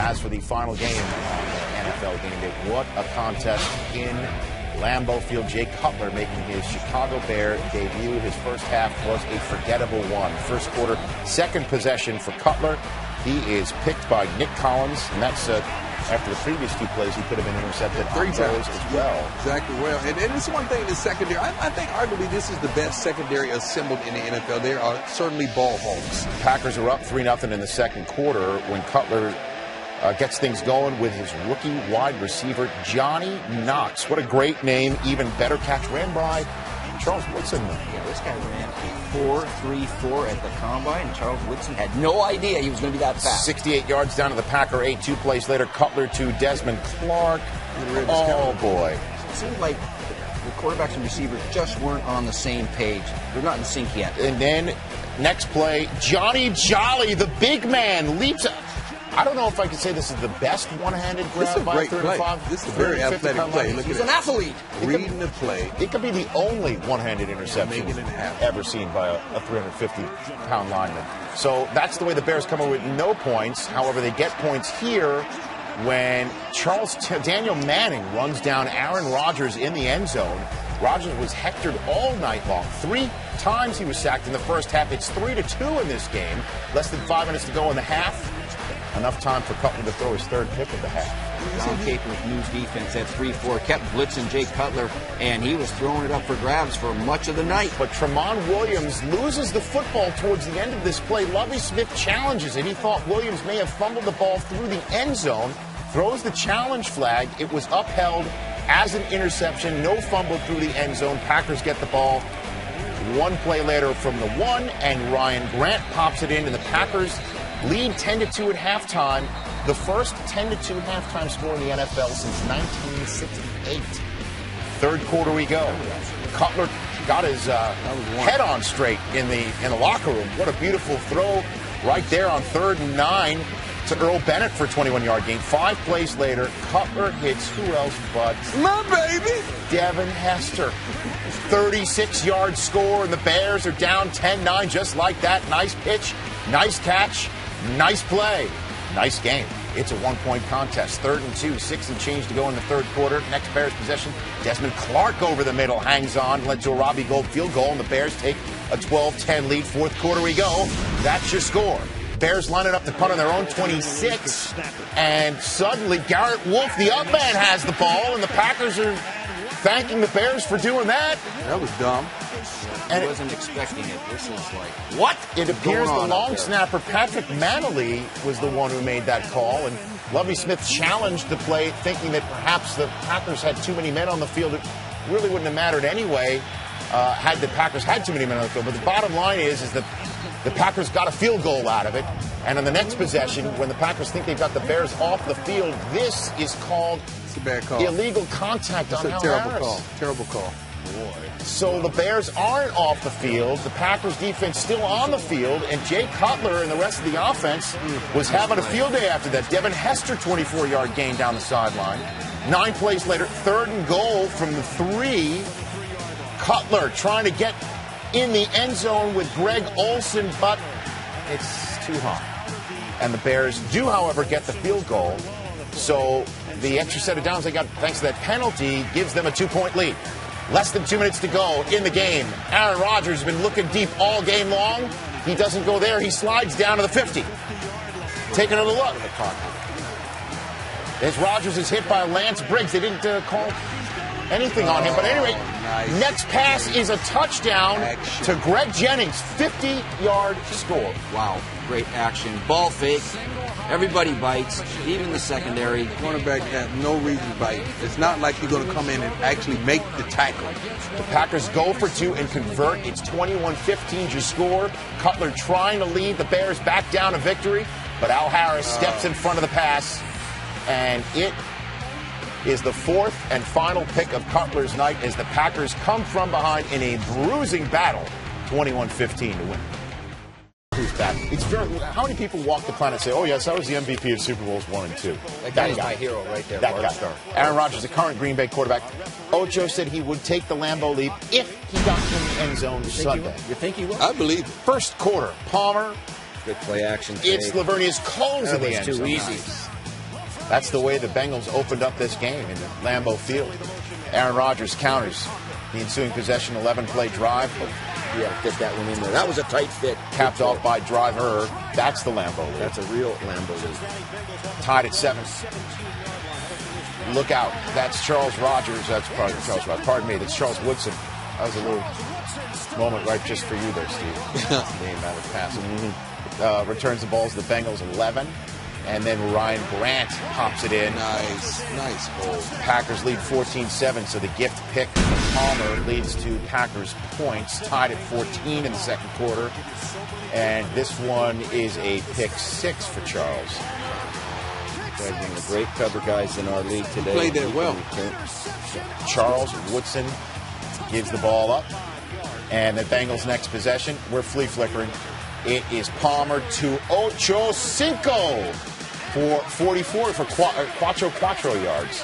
as for the final game on the NFL Game Day, what a contest in Lambeau Field. Jay Cutler making his Chicago Bear debut. His first half was a forgettable one. First quarter, second possession for Cutler. He is picked by Nick Collins, and that's after the previous two plays, he could have been intercepted on those as well. Exactly. Well, and it's one thing in the secondary. I think arguably this is the best secondary assembled in the NFL. They are certainly ball hawks. Packers are up 3-0 in the second quarter when Cutler gets things going with his rookie wide receiver, Johnny Knox. What a great name. Even better catch. Ran by Charles Woodson. Yeah, this guy ran a 4.34 at the combine, and Charles Woodson had no idea he was going to be that fast. 68 yards down to the Packer 8. 2 plays later, Cutler to Desmond Clark. Oh, boy. It seemed like the quarterbacks and receivers just weren't on the same page. They're not in sync yet. And then, next play, Johnny Jolly, the big man, leaps up. I don't know if I could say this is the best one-handed grab by a 35. This is a very athletic play. He's an athlete. Reading the play. It could be the only one-handed interception ever seen by a 350-pound lineman. So that's the way the Bears come away with no points. However, they get points here when Daniel Manning runs down Aaron Rodgers in the end zone. Rodgers was hectored all night long. 3 times he was sacked in the first half. It's 3-2 in this game. Less than 5 minutes to go in the half. Enough time for Cutler to throw his third pick of the half. John Capers' news defense at 3-4 kept blitzing Jay Cutler, and he was throwing it up for grabs for much of the night. But Tramon Williams loses the football towards the end of this play. Lovie Smith challenges it. He thought Williams may have fumbled the ball through the end zone, throws the challenge flag. It was upheld as an interception. No fumble through the end zone. Packers get the ball. 1 play later from the 1, and Ryan Grant pops it in, and the Packers lead 10-2 at halftime, the first 10-2 halftime score in the NFL since 1968. Third quarter we go. Cutler got his head on straight in the locker room. What a beautiful throw right there on 3rd and 9 to Earl Bennett for a 21-yard gain. 5 plays later, Cutler hits who else but my baby, Devin Hester. 36-yard score, and the Bears are down 10-9 just like that. Nice pitch, nice catch. Nice play. Nice game. It's a 1-point contest. 3rd and 2, 6 and change to go in the third quarter. Next Bears possession, Desmond Clark over the middle, hangs on, led to a Robbie Gould field goal, and the Bears take a 12-10 lead. Fourth quarter we go. That's your score. Bears lining up to punt on their own 26, and suddenly Garrett Wolf, the up man, has the ball, and the Packers are thanking the Bears for doing that. That was dumb. I wasn't expecting it. This is like, what? It appears the long snapper, Patrick Manley, was the one who made that call, and Lovie Smith challenged the play, thinking that perhaps the Packers had too many men on the field. It really wouldn't have mattered anyway had the Packers had too many men on the field. But the bottom line is that the Packers got a field goal out of it, and on the next possession, when the Packers think they've got the Bears off the field, this is called a bad call. Illegal contact. That's on a Al terrible Harris. call. Terrible call. Boy. So the Bears aren't off the field. The Packers defense still on the field, and Jay Cutler and the rest of the offense was having a field day after that. Devin Hester, 24-yard gain down the sideline. 9 plays later, 3rd and goal from the 3. Cutler trying to get in the end zone with Greg Olsen, but it's too high. And the Bears do, however, get the field goal. So the extra set of downs they got thanks to that penalty gives them a 2-point lead. Less than 2 minutes to go in the game. Aaron Rodgers has been looking deep all game long. He doesn't go there. He slides down to the 50. Take another look. As Rodgers is hit by Lance Briggs. They didn't call anything on him. But at any rate, nice. Next pass is a touchdown to Greg Jennings. 50-yard score. Wow, great action. Ball fake. Everybody bites, even the secondary. Cornerback has no reason to bite. It's not like you're going to come in and actually make the tackle. The Packers go for 2 and convert. It's 21-15 your score. Cutler trying to lead the Bears back down to victory, but Al Harris steps in front of the pass, and it is the 4th and final pick of Cutler's night as the Packers come from behind in a bruising battle, 21-15 to win. Who's back? It's very. How many people walk the planet and say, "Oh yes, I was the MVP of Super Bowls 1 and 2"? That guy's my hero right there. That guy. Aaron Rodgers, the current Green Bay quarterback. Ocho said he would take the Lambeau leap if he got in the end zone Sunday. You think he will? I believe it. First quarter, Palmer. Good play action. It's Lavernius Coles in the end zone. Too easy. That's the way the Bengals opened up this game in Lambeau Field. Aaron Rodgers counters the ensuing possession, 11-play drive. Yeah, get that one in there. That was a tight fit. Capped off by driver. That's the Lambeau lead. That's a real Lambeau lead. Tied at 7. Look out. That's Charles Rogers. That's probably Charles Rogers. Pardon me. That's Charles Woodson. That was a little moment right just for you there, Steve. Name out of passing. Returns the balls to the Bengals 11. And then Ryan Grant pops it in. Nice goal. Packers lead 14-7, so the gift pick from Palmer leads to Packers points, tied at 14 in the second quarter. And this one is a pick 6 for Charles. One of the great cover guys in our league today. Played that well. Charles Woodson gives the ball up. And the Bengals' next possession, we're flea flickering. It is Palmer to Ocho Cinco for 44 for quattro yards.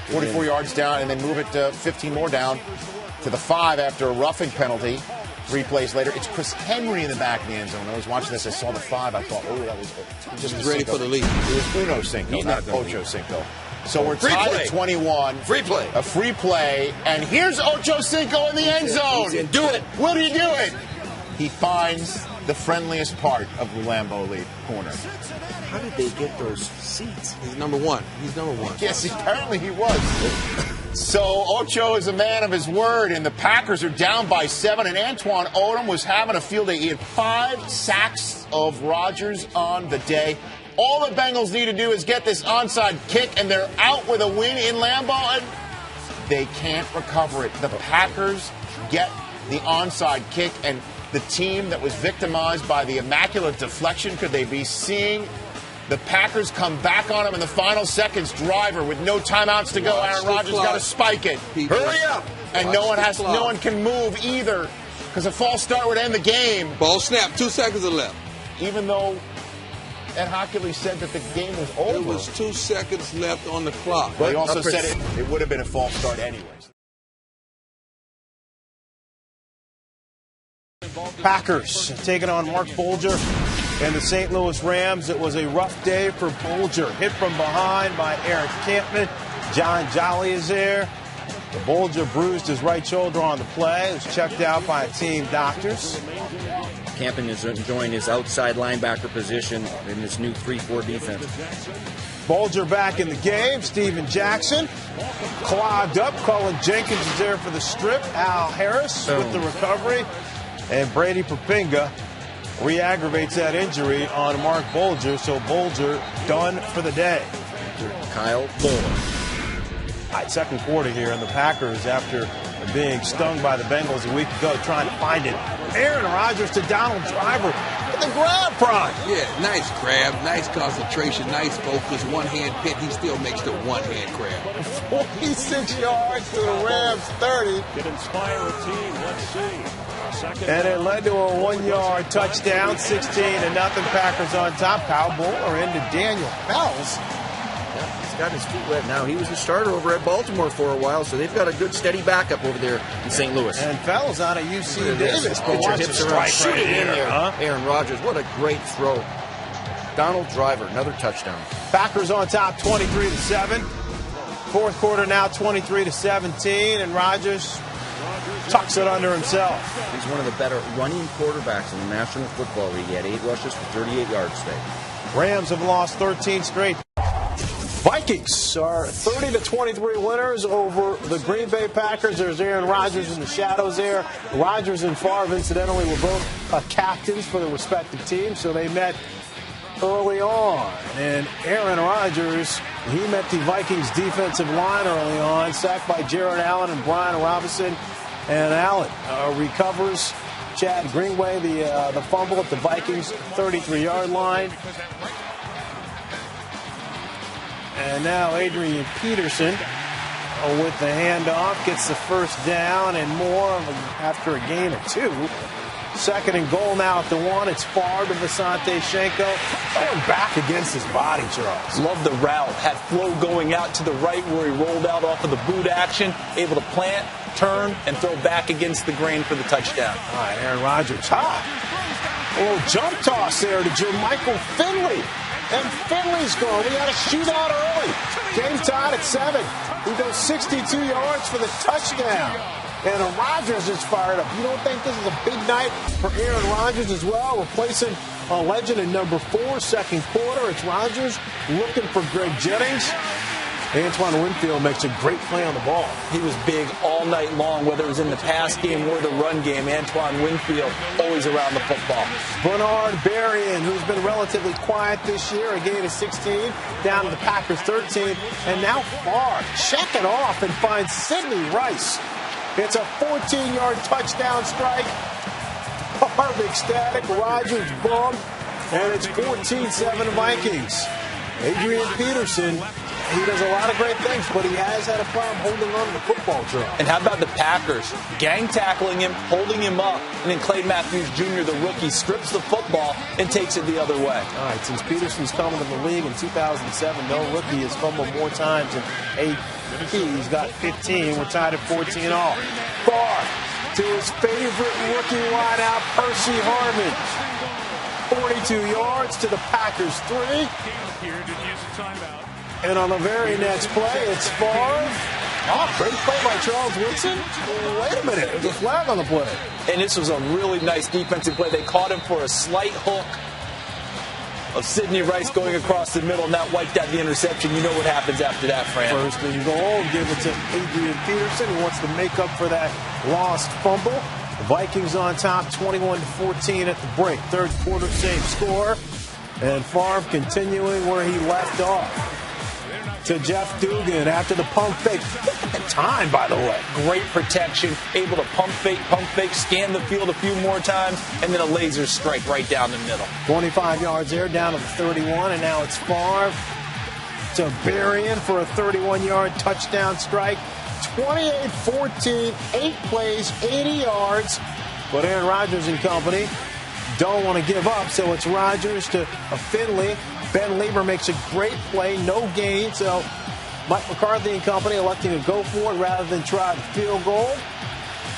44 yards down, and then move it to 15 more down to the 5 after a roughing penalty. 3 plays later, it's Chris Henry in the back of the end zone. I was watching this, I saw the 5, I thought, oh, that was just ready for the lead. It was Uno Cinco, not Ocho Cinco. So we're tied at 21. Free play. A free play, and here's Ocho Cinco in the end zone. Do it. Will he do it? He finds the friendliest part of the Lambeau lead corner. How did they get those seats? He's number one. Yes, apparently he was. So Ocho is a man of his word, and the Packers are down by 7, and Antoine Odom was having a field day. He had 5 sacks of Rodgers on the day. All the Bengals need to do is get this onside kick, and they're out with a win in Lambeau, and they can't recover it. The Packers get the onside kick, and the team that was victimized by the immaculate deflection, could they be seeing the Packers come back on them in the final seconds? Driver with no timeouts to go. Aaron Rodgers got to spike it. Hurry up! And no one can move either, because a false start would end the game. Ball snap. 2 seconds left. Even though Ed Hockley said that the game was over. There was 2 seconds left on the clock. But he also said it would have been a false start anyways. Packers taking on Mark Bulger and the St. Louis Rams. It was a rough day for Bulger. Hit from behind by Eric Campman. John Jolly is there. The Bulger bruised his right shoulder on the play. It was checked out by team doctors. Campman is enjoying his outside linebacker position in this new 3-4 defense. Bulger back in the game. Steven Jackson clogged up. Cullen Jenkins is there for the strip. Al Harris with the recovery. And Brady Papinga re-aggravates that injury on Mark Bulger, so Bulger done for the day. Kyle Fuller. All right, second quarter here, and the Packers, after being stung by the Bengals a week ago, trying to find it. Aaron Rodgers to Donald Driver with the grab prod. Yeah, nice grab, nice concentration, nice focus, one-hand pit. He still makes the one-hand grab. 46 yards to the Rams, 30. Could inspire a team. Let's see. And it led to a 1-yard touchdown, 16-0. Packers on top. Kyle Bowler into Daniel Fells. Yeah, he's got his feet wet now. He was the starter over at Baltimore for a while, so they've got a good steady backup over there in St. Louis. And Fells out of UC Davis. Get your hips around, shoot it in there. Huh? Aaron Rodgers, what a great throw. Donald Driver, another touchdown. Packers on top, 23-7. Fourth quarter now, 23-17, and Rodgers tucks it under himself. He's one of the better running quarterbacks in the National Football League. He had 8 rushes for 38 yards today. Rams have lost 13 straight. Vikings are 30-23 winners over the Green Bay Packers. There's Aaron Rodgers in the shadows there. Rodgers and Favre, incidentally, were both captains for the respective teams, so they met early on. And Aaron Rodgers, he met the Vikings defensive line early on, sacked by Jared Allen and Brian Robinson. And Allen recovers. Chad Greenway, the fumble at the Vikings 33-yard line. And now Adrian Peterson with the handoff gets the first down and more after a gain of 2. Second and goal now at the 1. It's far to Visante Shenko. Going back against his body, Charles. Love the route. Had flow going out to the right where he rolled out off of the boot action. Able to plant, turn, and throw back against the grain for the touchdown. All right, Aaron Rodgers. A little jump toss there to Jermichael Finley. And Finley's gone. We got a shootout early. Game tied at 7. He goes 62 yards for the touchdown. And Rodgers is fired up. You don't think this is a big night for Aaron Rodgers as well? Replacing a legend in number 4, second quarter. It's Rodgers looking for Greg Jennings. Antoine Winfield makes a great play on the ball. He was big all night long, whether it was in the pass game or the run game. Antoine Winfield always around the football. Bernard Berrien, who's been relatively quiet this year, a gain of 16, down to the Packers 13. And now Favre, check it off and finds Sidney Rice. It's a 14-yard touchdown strike. Favre ecstatic, Rodgers bummed, and it's 14-7 Vikings. Adrian Peterson, he does a lot of great things, but he has had a problem holding on to the football drum. And how about the Packers? Gang tackling him, holding him up, and then Clay Matthews Jr., the rookie, strips the football and takes it the other way. All right, since Peterson's come into the league in 2007, no rookie has fumbled more times than AP. He's got 15. We're tied at 14 all. Favre to his favorite rookie wideout, Percy Harvin. 42 yards to the Packers 3. And on the very next play, it's Favre. Oh, great play by Charles Woodson. Wait a minute. There's a flag on the play. And this was a really nice defensive play. They caught him for a slight hook of Sidney Rice going across the middle, and that wiped out the interception. You know what happens after that, Fran. First and goal, give it to Adrian Peterson, who wants to make up for that lost fumble. The Vikings on top, 21-14 at the break. Third quarter, same score. And Favre continuing where he left off. To Jeff Dugan after the pump fake. Look at the time, by the way. Great protection, able to pump fake, scan the field a few more times, and then a laser strike right down the middle. 25 yards there, down to the 31, and now it's Favre to Berrien for a 31-yard touchdown strike. 28-14, 8 plays, 80 yards. But Aaron Rodgers and company don't want to give up, so it's Rodgers to Finley. Ben Lieber makes a great play, no gain, so Mike McCarthy and company electing to go for it rather than try the field goal.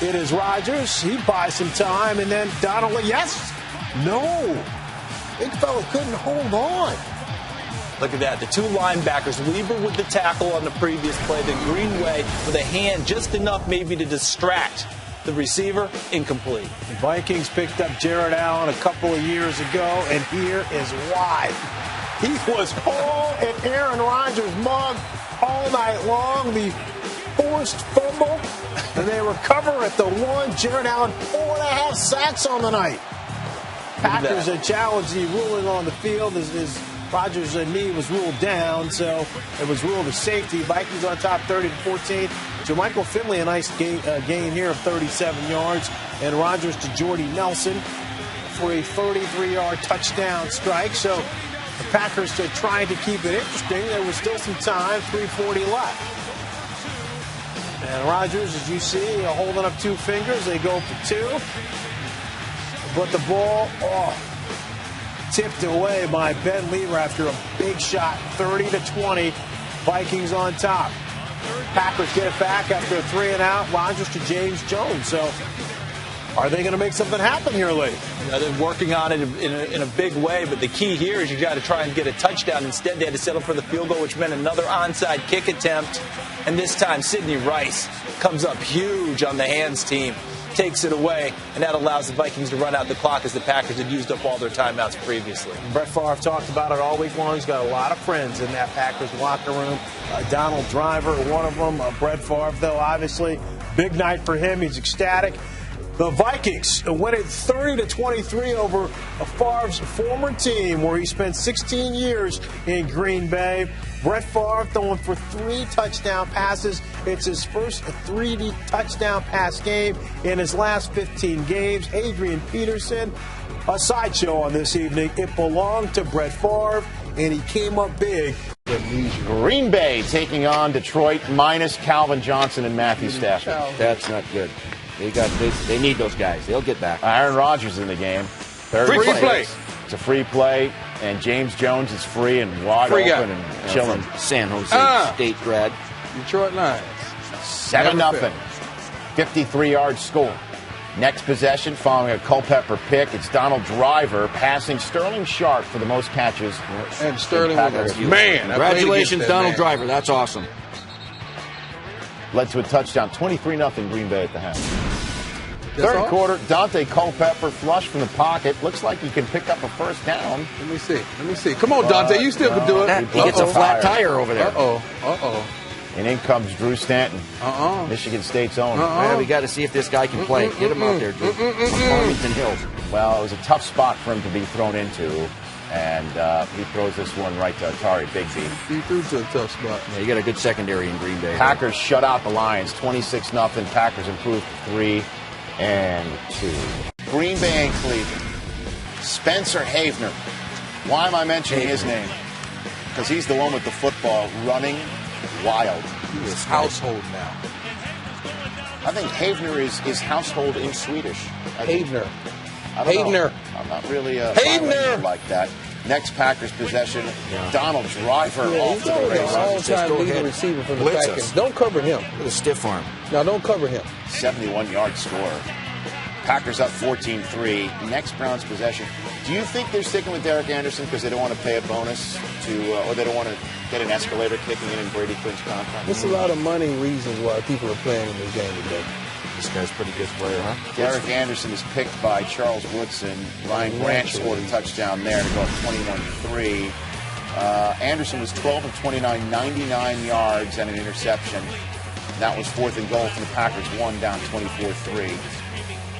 It is Rodgers. He buys some time, and then Donald, yes, no. Big fella couldn't hold on. Look at that. The two linebackers, Lieber with the tackle on the previous play, then Greenway with a hand just enough maybe to distract the receiver, incomplete. The Vikings picked up Jared Allen a couple of years ago, and here is why. He was all in Aaron Rodgers' mug all night long. The forced fumble, and they recover at the 1. Jared Allen, 4.5 sacks on the night. Packers had challenged the ruling on the field as Rodgers' knee was ruled down, so it was ruled a safety. Vikings on top 30-14. Jermichael Finley, a nice gain here of 37 yards. And Rodgers to Jordy Nelson for a 33-yard touchdown strike. So the Packers are trying to keep it interesting. There was still some time, 3:40 left. And Rodgers, as you see, holding up 2 fingers. They go for 2. But the ball, tipped away by Ben Lieber after a big shot, 30-20. Vikings on top. Packers get it back after a 3-and-out. Rodgers to James Jones. So are they going to make something happen here late? They're working on it in a big way, but the key here is you got to try and get a touchdown. Instead, they had to settle for the field goal, which meant another onside kick attempt. And this time, Sidney Rice comes up huge on the hands team, takes it away, and that allows the Vikings to run out the clock as the Packers had used up all their timeouts previously. Brett Favre talked about it all week long. He's got a lot of friends in that Packers locker room. Donald Driver, one of them. Brett Favre, though, obviously, big night for him. He's ecstatic. The Vikings win it 30-23 over Favre's former team, where he spent 16 years in Green Bay. Brett Favre throwing for 3 touchdown passes. It's his first 3 touchdown pass game in his last 15 games. Adrian Peterson, a sideshow on this evening. It belonged to Brett Favre, and he came up big. Green Bay taking on Detroit minus Calvin Johnson and Matthew Stafford. That's not good. They need those guys. They'll get back. Aaron Rodgers in the game. Free play. It's a free play, and James Jones is free and wide open and chilling. San Jose State grad. Detroit Lions. 7-0. 53-yard score. Next possession, following a Culpepper pick, it's Donald Driver passing Sterling Sharp for the most catches. And Sterling was a man. Congratulations, Donald Driver. That's awesome. Led to a touchdown, 23-0 Green Bay at the half. Third quarter, Dante Culpepper flush from the pocket. Looks like he can pick up a first down. Let me see. Come on, Dante. You still can do it. He gets a flat tire over there. And in comes Drew Stanton, Michigan State's own. Well, we got to see if this guy can play. Get him out there, Drew. Farmington Hills. Well, it was a tough spot for him to be thrown into, and he throws this one right to Atari Bigsby. He threw to a tough spot. Yeah, you got a good secondary in Green Bay. Packers shut out the Lions, 26-0. Packers improved 3-2. Green Bay and Cleveland. Spencer Havner. Why am I mentioning his name? Because he's the one with the football running wild. He is household now. I think Havner is household in Swedish. Havner. Havner. I'm not really a Havner like that. Next Packers possession, Donald Driver off to the races. All-time leading receiver from the Packers. Don't cover him. With a stiff arm. No, don't cover him. 71-yard score. Packers up 14-3. Next Browns possession. Do you think they're sticking with Derek Anderson because they don't want to pay a bonus or they don't want to get an escalator kicking in Brady Quinn's contract? There's a lot of money reasons why people are playing in this game today. This guy's a pretty good player, huh? Derek Anderson is picked by Charles Woodson. Ryan Grant scored a touchdown there to go up 21-3. Anderson was 12 of 29, 99 yards and an interception. That was 4th and goal for the Packers. 1 down, 24-3.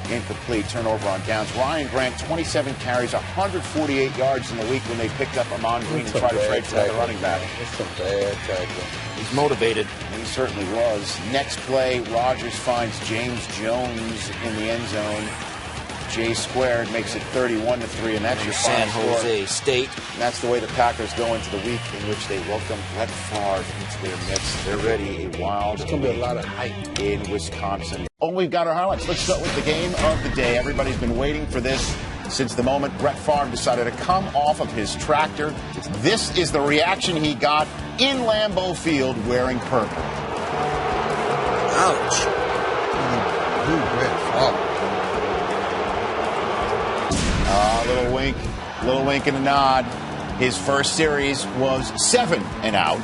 Incomplete, turnover on downs. Ryan Grant, 27 carries, 148 yards in the week when they picked up Amon Green and tried to trade for another running back. That's some bad tackle. He's motivated. He certainly was. Next play, Rodgers finds James Jones in the end zone. J squared makes it 31-3, and that's your San Jose score. State. And that's the way the Packers go into the week in which they welcome Brett Favre into their midst. They're ready a wild There's going to be a lot of hype in Wisconsin. Oh, we've got our highlights. Let's start with the game of the day. Everybody's been waiting for this since the moment Brett Favre decided to come off of his tractor. This is the reaction he got in Lambeau Field wearing purple. Ouch. Brett Favre. Little wink and a nod. His first series was 7 and out.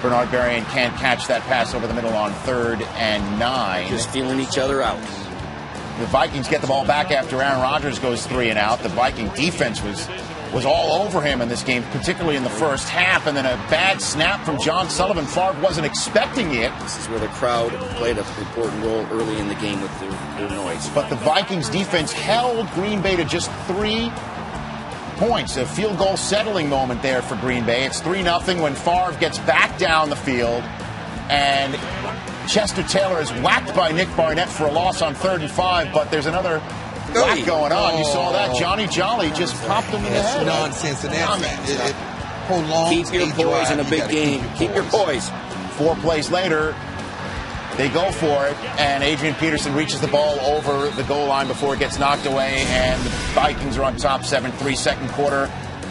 Bernard Berrien can't catch that pass over the middle on 3rd and 9. Just feeling each other out. The Vikings get the ball back after Aaron Rodgers goes 3 and out. The Viking defense was all over him in this game, particularly in the first half. And then a bad snap from John Sullivan. Favre wasn't expecting it. This is where the crowd played an important role early in the game with their noise. But the Vikings defense held Green Bay to just 3 points. A field goal settling moment there for Green Bay. It's 3-0 when Favre gets back down the field. And Chester Taylor is whacked by Nick Barnett for a loss on 3rd and 5. But there's another whack going on. You saw that. Johnny Jolly just popped him in the head. Nonsense. And it prolongs. Keep your poise in a big game. Keep your poise. 4 plays later, they go for it, and Adrian Peterson reaches the ball over the goal line before it gets knocked away, and the Vikings are on top 7-3. Second quarter,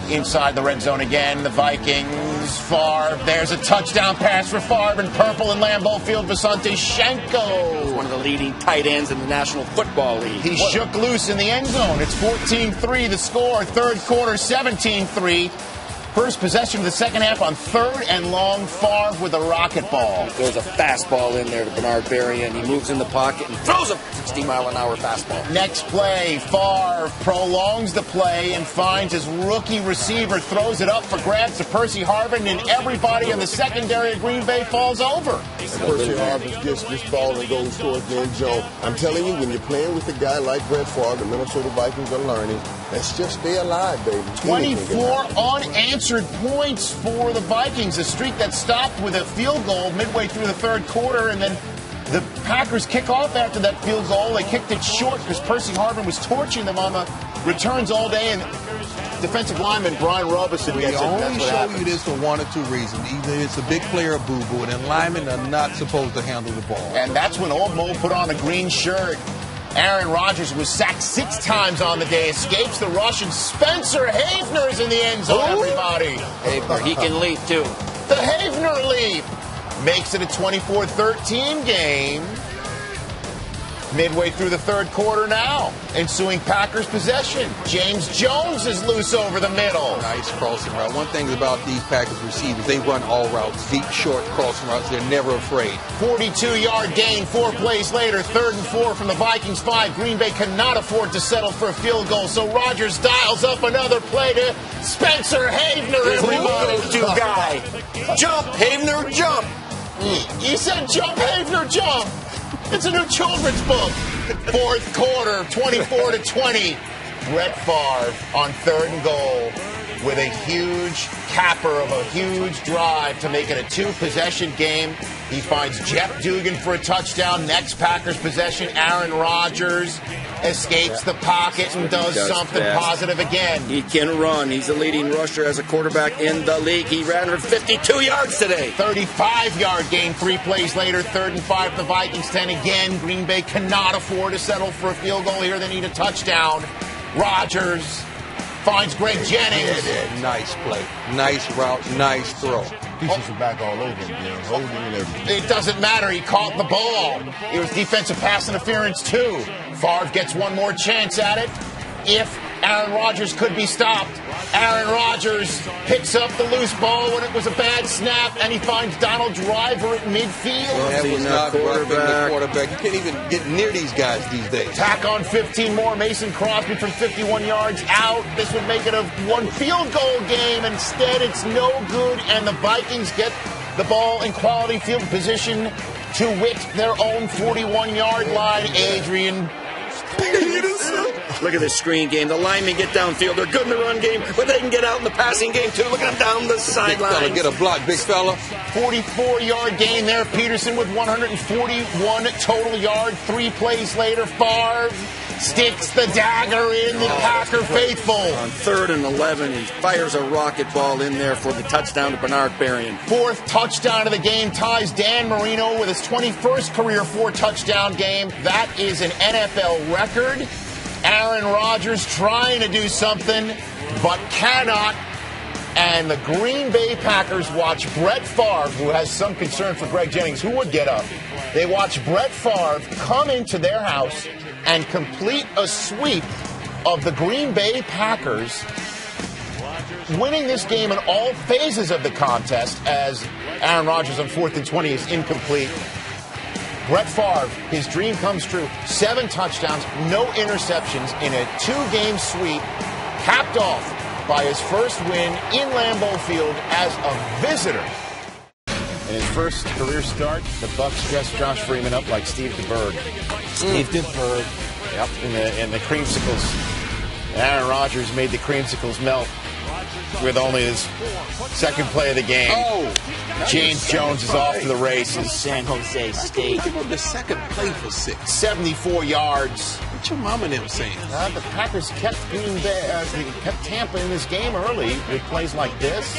inside the red zone again. The Vikings, Favre. There's a touchdown pass for Favre in purple in Lambeau Field. Visante Shenko. One of the leading tight ends in the National Football League. He shook loose in the end zone. It's 14-3 the score. Third quarter, 17-3. First possession of the second half on 3rd and long. Favre with a rocket ball. There's a fastball in there to Bernard Berrien. He moves in the pocket and throws a 60-mile-an-hour fastball. Next play, Favre prolongs the play and finds his rookie receiver, throws it up for grabs to Percy Harvin, and everybody in the secondary of Green Bay falls over. Percy Harvin gets this ball and goes towards the end zone. I'm telling you, when you're playing with a guy like Brett Favre, the Minnesota Vikings are learning. Let's just stay alive, baby. 24 unanswered points for the Vikings, a streak that stopped with a field goal midway through the third quarter, and then the Packers kick off after that field goal. They kicked it short because Percy Harvin was torching them on the returns all day, and defensive lineman Brian Robison gets it. We only show you this for 1 or 2 reasons. Either it's a big player or boo-boo, and linemen are not supposed to handle the ball. And that's when Old Mo put on a green shirt. Aaron Rodgers was sacked 6 times on the day, escapes the rush, and Spencer Havner is in the end zone, everybody. Havner, he can leap, too. The Havner leap makes it a 24-13 game. Midway through the third quarter now. Ensuing Packers possession. James Jones is loose over the middle. Nice crossing route. One thing about these Packers receivers, they run all routes, deep, short crossing routes. They're never afraid. 42-yard gain, 4 plays later. 3rd and 4 from the Vikings 5. Green Bay cannot afford to settle for a field goal, so Rodgers dials up another play to Spencer Havener. Go-to guy. Jump, Havener, jump. He said jump, Havener, jump. It's a new children's book. Fourth quarter, 24-20. Brett Favre on 3rd and goal with a huge capper of a huge drive to make it a 2-possession game. He finds Jeff Dugan for a touchdown. Next Packers possession, Aaron Rodgers escapes the pocket and does something positive again. He can run. He's the leading rusher as a quarterback in the league. He ran for 52 yards today. 35-yard gain 3 plays later. 3rd and 5 for the Vikings 10 again. Green Bay cannot afford to settle for a field goal here. They need a touchdown. Rodgers finds Greg Jennings. Nice play. Nice route. Nice throw. Pieces are back all over him, holding and everything. It doesn't matter. He caught the ball. It was defensive pass interference, too. Favre gets one more chance at it if Aaron Rodgers could be stopped. Aaron Rodgers picks up the loose ball when it was a bad snap, and he finds Donald Driver at midfield. That was not roughing the quarterback. You can't even get near these guys these days. Tack on 15 more. Mason Crosby from 51 yards out. This would make it a 1 field goal game. Instead, it's no good, and the Vikings get the ball in quality field position to wit their own 41-yard line. Adrian Peterson. Look at this screen game. The linemen get downfield. They're good in the run game, but they can get out in the passing game, too. Look at them down the sideline. Get a block, big fella. 44-yard gain there. Peterson with 141 total yards. 3 plays later, Favre sticks the dagger in the Packer faithful. On 3rd and 11, he fires a rocket ball in there for the touchdown to Bernard Berrien. 4th touchdown of the game ties Dan Marino with his 21st career 4-touchdown game. That is an NFL record. Aaron Rodgers trying to do something, but cannot. And the Green Bay Packers watch Brett Favre, who has some concern for Greg Jennings, who would get up. They watch Brett Favre come into their house and complete a sweep of the Green Bay Packers, winning this game in all phases of the contest as Aaron Rodgers on 4th and 20 is incomplete. Brett Favre, his dream comes true. 7 touchdowns, no interceptions in a 2-game sweep, capped off by his first win in Lambeau Field as a visitor. In his first career start, the Bucs dressed Josh Freeman up like Steve DeBerg. Steve DeBerg. Yep. In the creamsicles. Aaron Rodgers made the creamsicles melt with only his second play of the game. James Jones is off to the races. San Jose State. Give him the second play for 6. 74 yards. What your mama and them saying? The Packers kept Green Bay, kept Tampa in this game early with plays like this.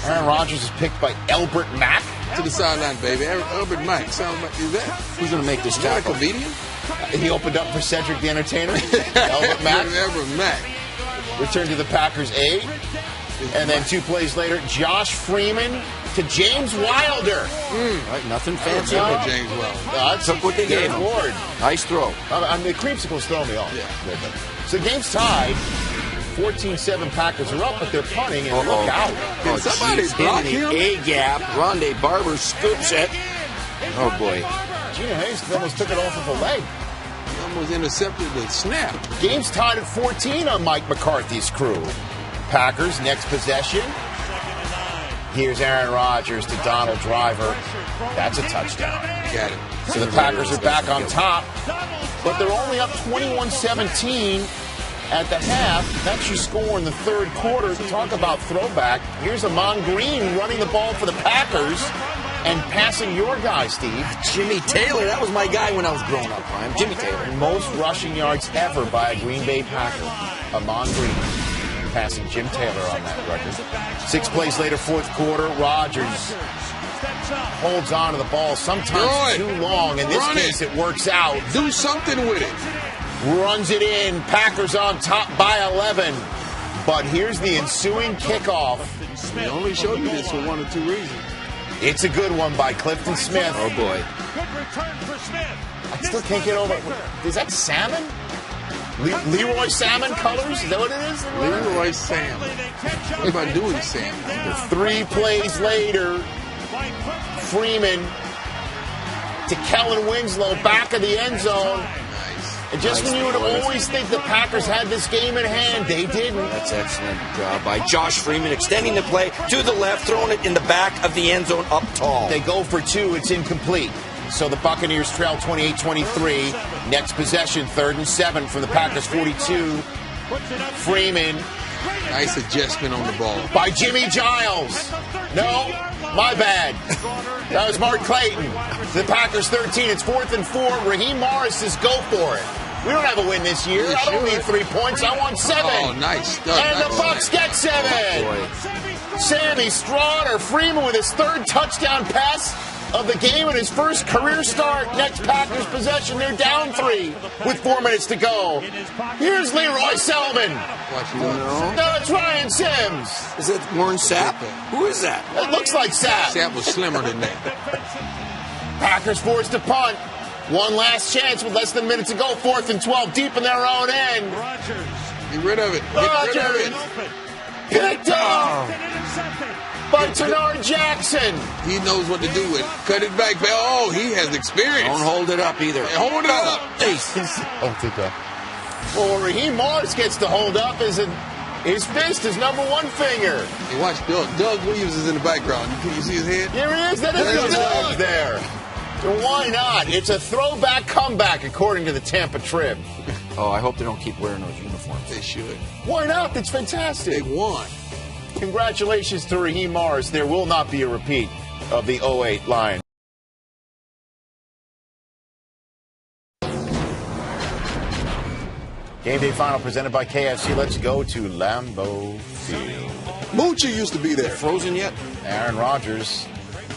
Aaron Rodgers is picked by Elbert Mack. To the sideline, baby. Elbert Mack. Sounds like, is that? Who's going to make this Is that a tackle? comedian? He opened up for Cedric the Entertainer. Elbert Mack. Elbert Mack. Returned to the Packers 8. And then 2 plays later, Josh Freeman to James Wilder. Right, nothing fancy. James Wilder. Took what they gave him. Ward. Nice throw. The creamsicles throw me off. Yeah. So the game's tied. 14-7 Packers are up, but they're punting, and look out. Can somebody block him? A-gap. Rondé Barber scoops it. Oh, boy. Gina Hayes almost took it off of the leg. He almost intercepted the snap. Game's tied at 14 on Mike McCarthy's crew. Packers, next possession. Here's Aaron Rodgers to Donald Driver. That's a touchdown. Got it. So the Packers are back on top, but they're only up 21-17 at the half. That's your score in the third quarter. Talk about throwback. Here's Amon Green running the ball for the Packers and passing your guy, Steve. Jimmy Taylor. That was my guy when I was growing up, Brian. Jimmy Taylor. Most rushing yards ever by a Green Bay Packer. Amon Green passing Jim Taylor on that record. 6 plays later, fourth quarter, Rodgers holds on to the ball sometimes too long. In this case, it works out. Do something with it. Runs it in. Packers on top by 11. But here's the ensuing kickoff. We only showed you this for 1 or 2 reasons. It's a good one by Clifton Smith. Oh, boy. Good return for Smith. I still can't get over. Is that salmon? Leroy Salmon colors? Is that what it is? Leroy Salmon. What about Dewey Salmon? 3 plays later, Freeman to Kellen Winslow, back of the end zone. And just when you would always think the Packers had this game in hand, they didn't. That's excellent job by Josh Freeman, extending the play to the left, throwing it in the back of the end zone up tall. They go for 2. It's incomplete. So the Buccaneers trail 28-23. Next possession, 3rd and 7 from the Packers 42. Freeman. Nice adjustment on the ball. By Jimmy Giles. No, my bad. That was Mark Clayton. The Packers 13. It's 4th and 4. Raheem Morris says go for it. We don't have a win this year. I don't need 3 points. I want 7. Oh, nice stuff. And the Bucs get 7. Sammy Stroud, Freeman with his 3rd touchdown pass of the game and his first career start. Next Packers possession, they're down 3 with 4 minutes to go. Here's Leroy Selman. No, it's Ryan Sims. Is it Warren Sapp? Who is that? It looks like Sapp. Sapp was slimmer than that. Packers forced to punt. One last chance with less than a minute to go. 4th and 12, deep in their own end. Get rid of it. Get rid of it. Picked off by Tannard Jackson. He knows what to do with it. Cut it back. Oh, he has experience. Don't hold it up either. Hold it up. Hold it up. Well, Raheem Morris gets to hold up his fist, his number 1 finger. Hey, watch Doug. Doug Williams is in the background. Can you see his head? Here he is. That is Doug there. So why not? It's a throwback comeback, according to the Tampa Trib. Oh, I hope they don't keep wearing those uniforms. They should. Why not? That's fantastic. They won. Congratulations to Raheem Morris. There will not be a repeat of the 08 line. Game day final presented by KFC. Let's go to Lambeau Field. Moochie used to be there. Frozen yet? Aaron Rodgers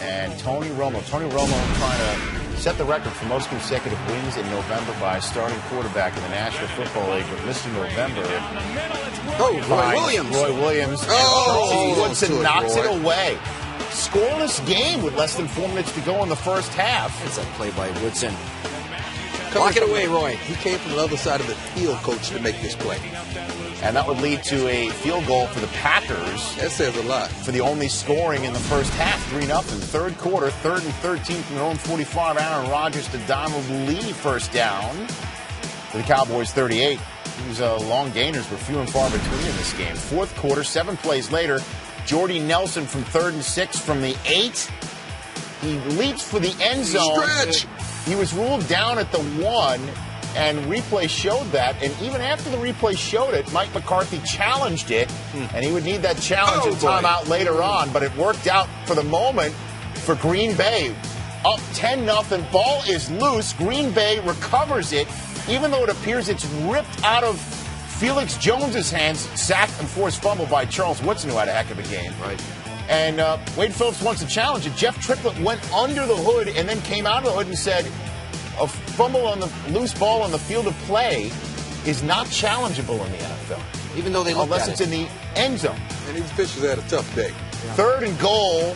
and Tony Romo. Tony Romo trying to set the record for most consecutive wins in November by a starting quarterback in the National Football League with Mr. November. Roy Williams. Oh, Woodson knocks it away. Scoreless game with less than 4 minutes to go in the first half. It's a play by Woodson. Lock it away, Roy. He came from the other side of the field, coach, to make this play. And that would lead to a field goal for the Packers. That says a lot. For the only scoring in the first half, 3-0. Third quarter, 3rd and 13 from their own 45. Aaron Rodgers to Donald Lee, first down. For the Cowboys, 38. These long gainers were few and far between in this game. 4th quarter, 7 plays later, Jordy Nelson from 3rd and 6 from the 8. He leaps for the end zone. Stretch. He was ruled down at the 1, and replay showed that. And even after the replay showed it, Mike McCarthy challenged it, and he would need that challenge and timeout later on. But it worked out for the moment for Green Bay. Up 10-0, ball is loose. Green Bay recovers it, even though it appears it's ripped out of Felix Jones's hands. Sacked and forced fumble by Charles Woodson, who had a heck of a game. Right. And Wade Phillips wants to challenge it. Jeff Triplett went under the hood and then came out of the hood and said a fumble on the loose ball on the field of play is not challengeable in the NFL. Even though they look unless it's in the end zone. And these officials had a tough day. 3rd and goal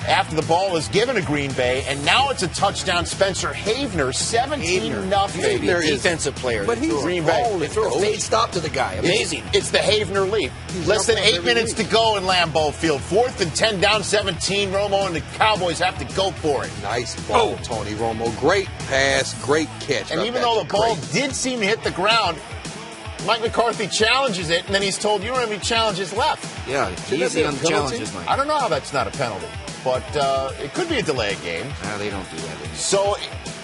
after the ball is given to Green Bay, and now it's a touchdown. Spencer Havener, 17-0. Havener is a defensive player. But he's Green Bay. They throw a fade stop to the guy. Amazing. It's the Havener leap. Less than 8 minutes to go in Lambeau Field. 4th and 10, down 17. Romo and the Cowboys have to go for it. Nice ball, Tony Romo. Great pass, great catch. And even though the ball did seem to hit the ground, Mike McCarthy challenges it, and then he's told you don't have any challenges left. Yeah, easy on the challenges, Mike. I don't know how that's not a penalty, but it could be a delay game. No, they don't do that anymore. So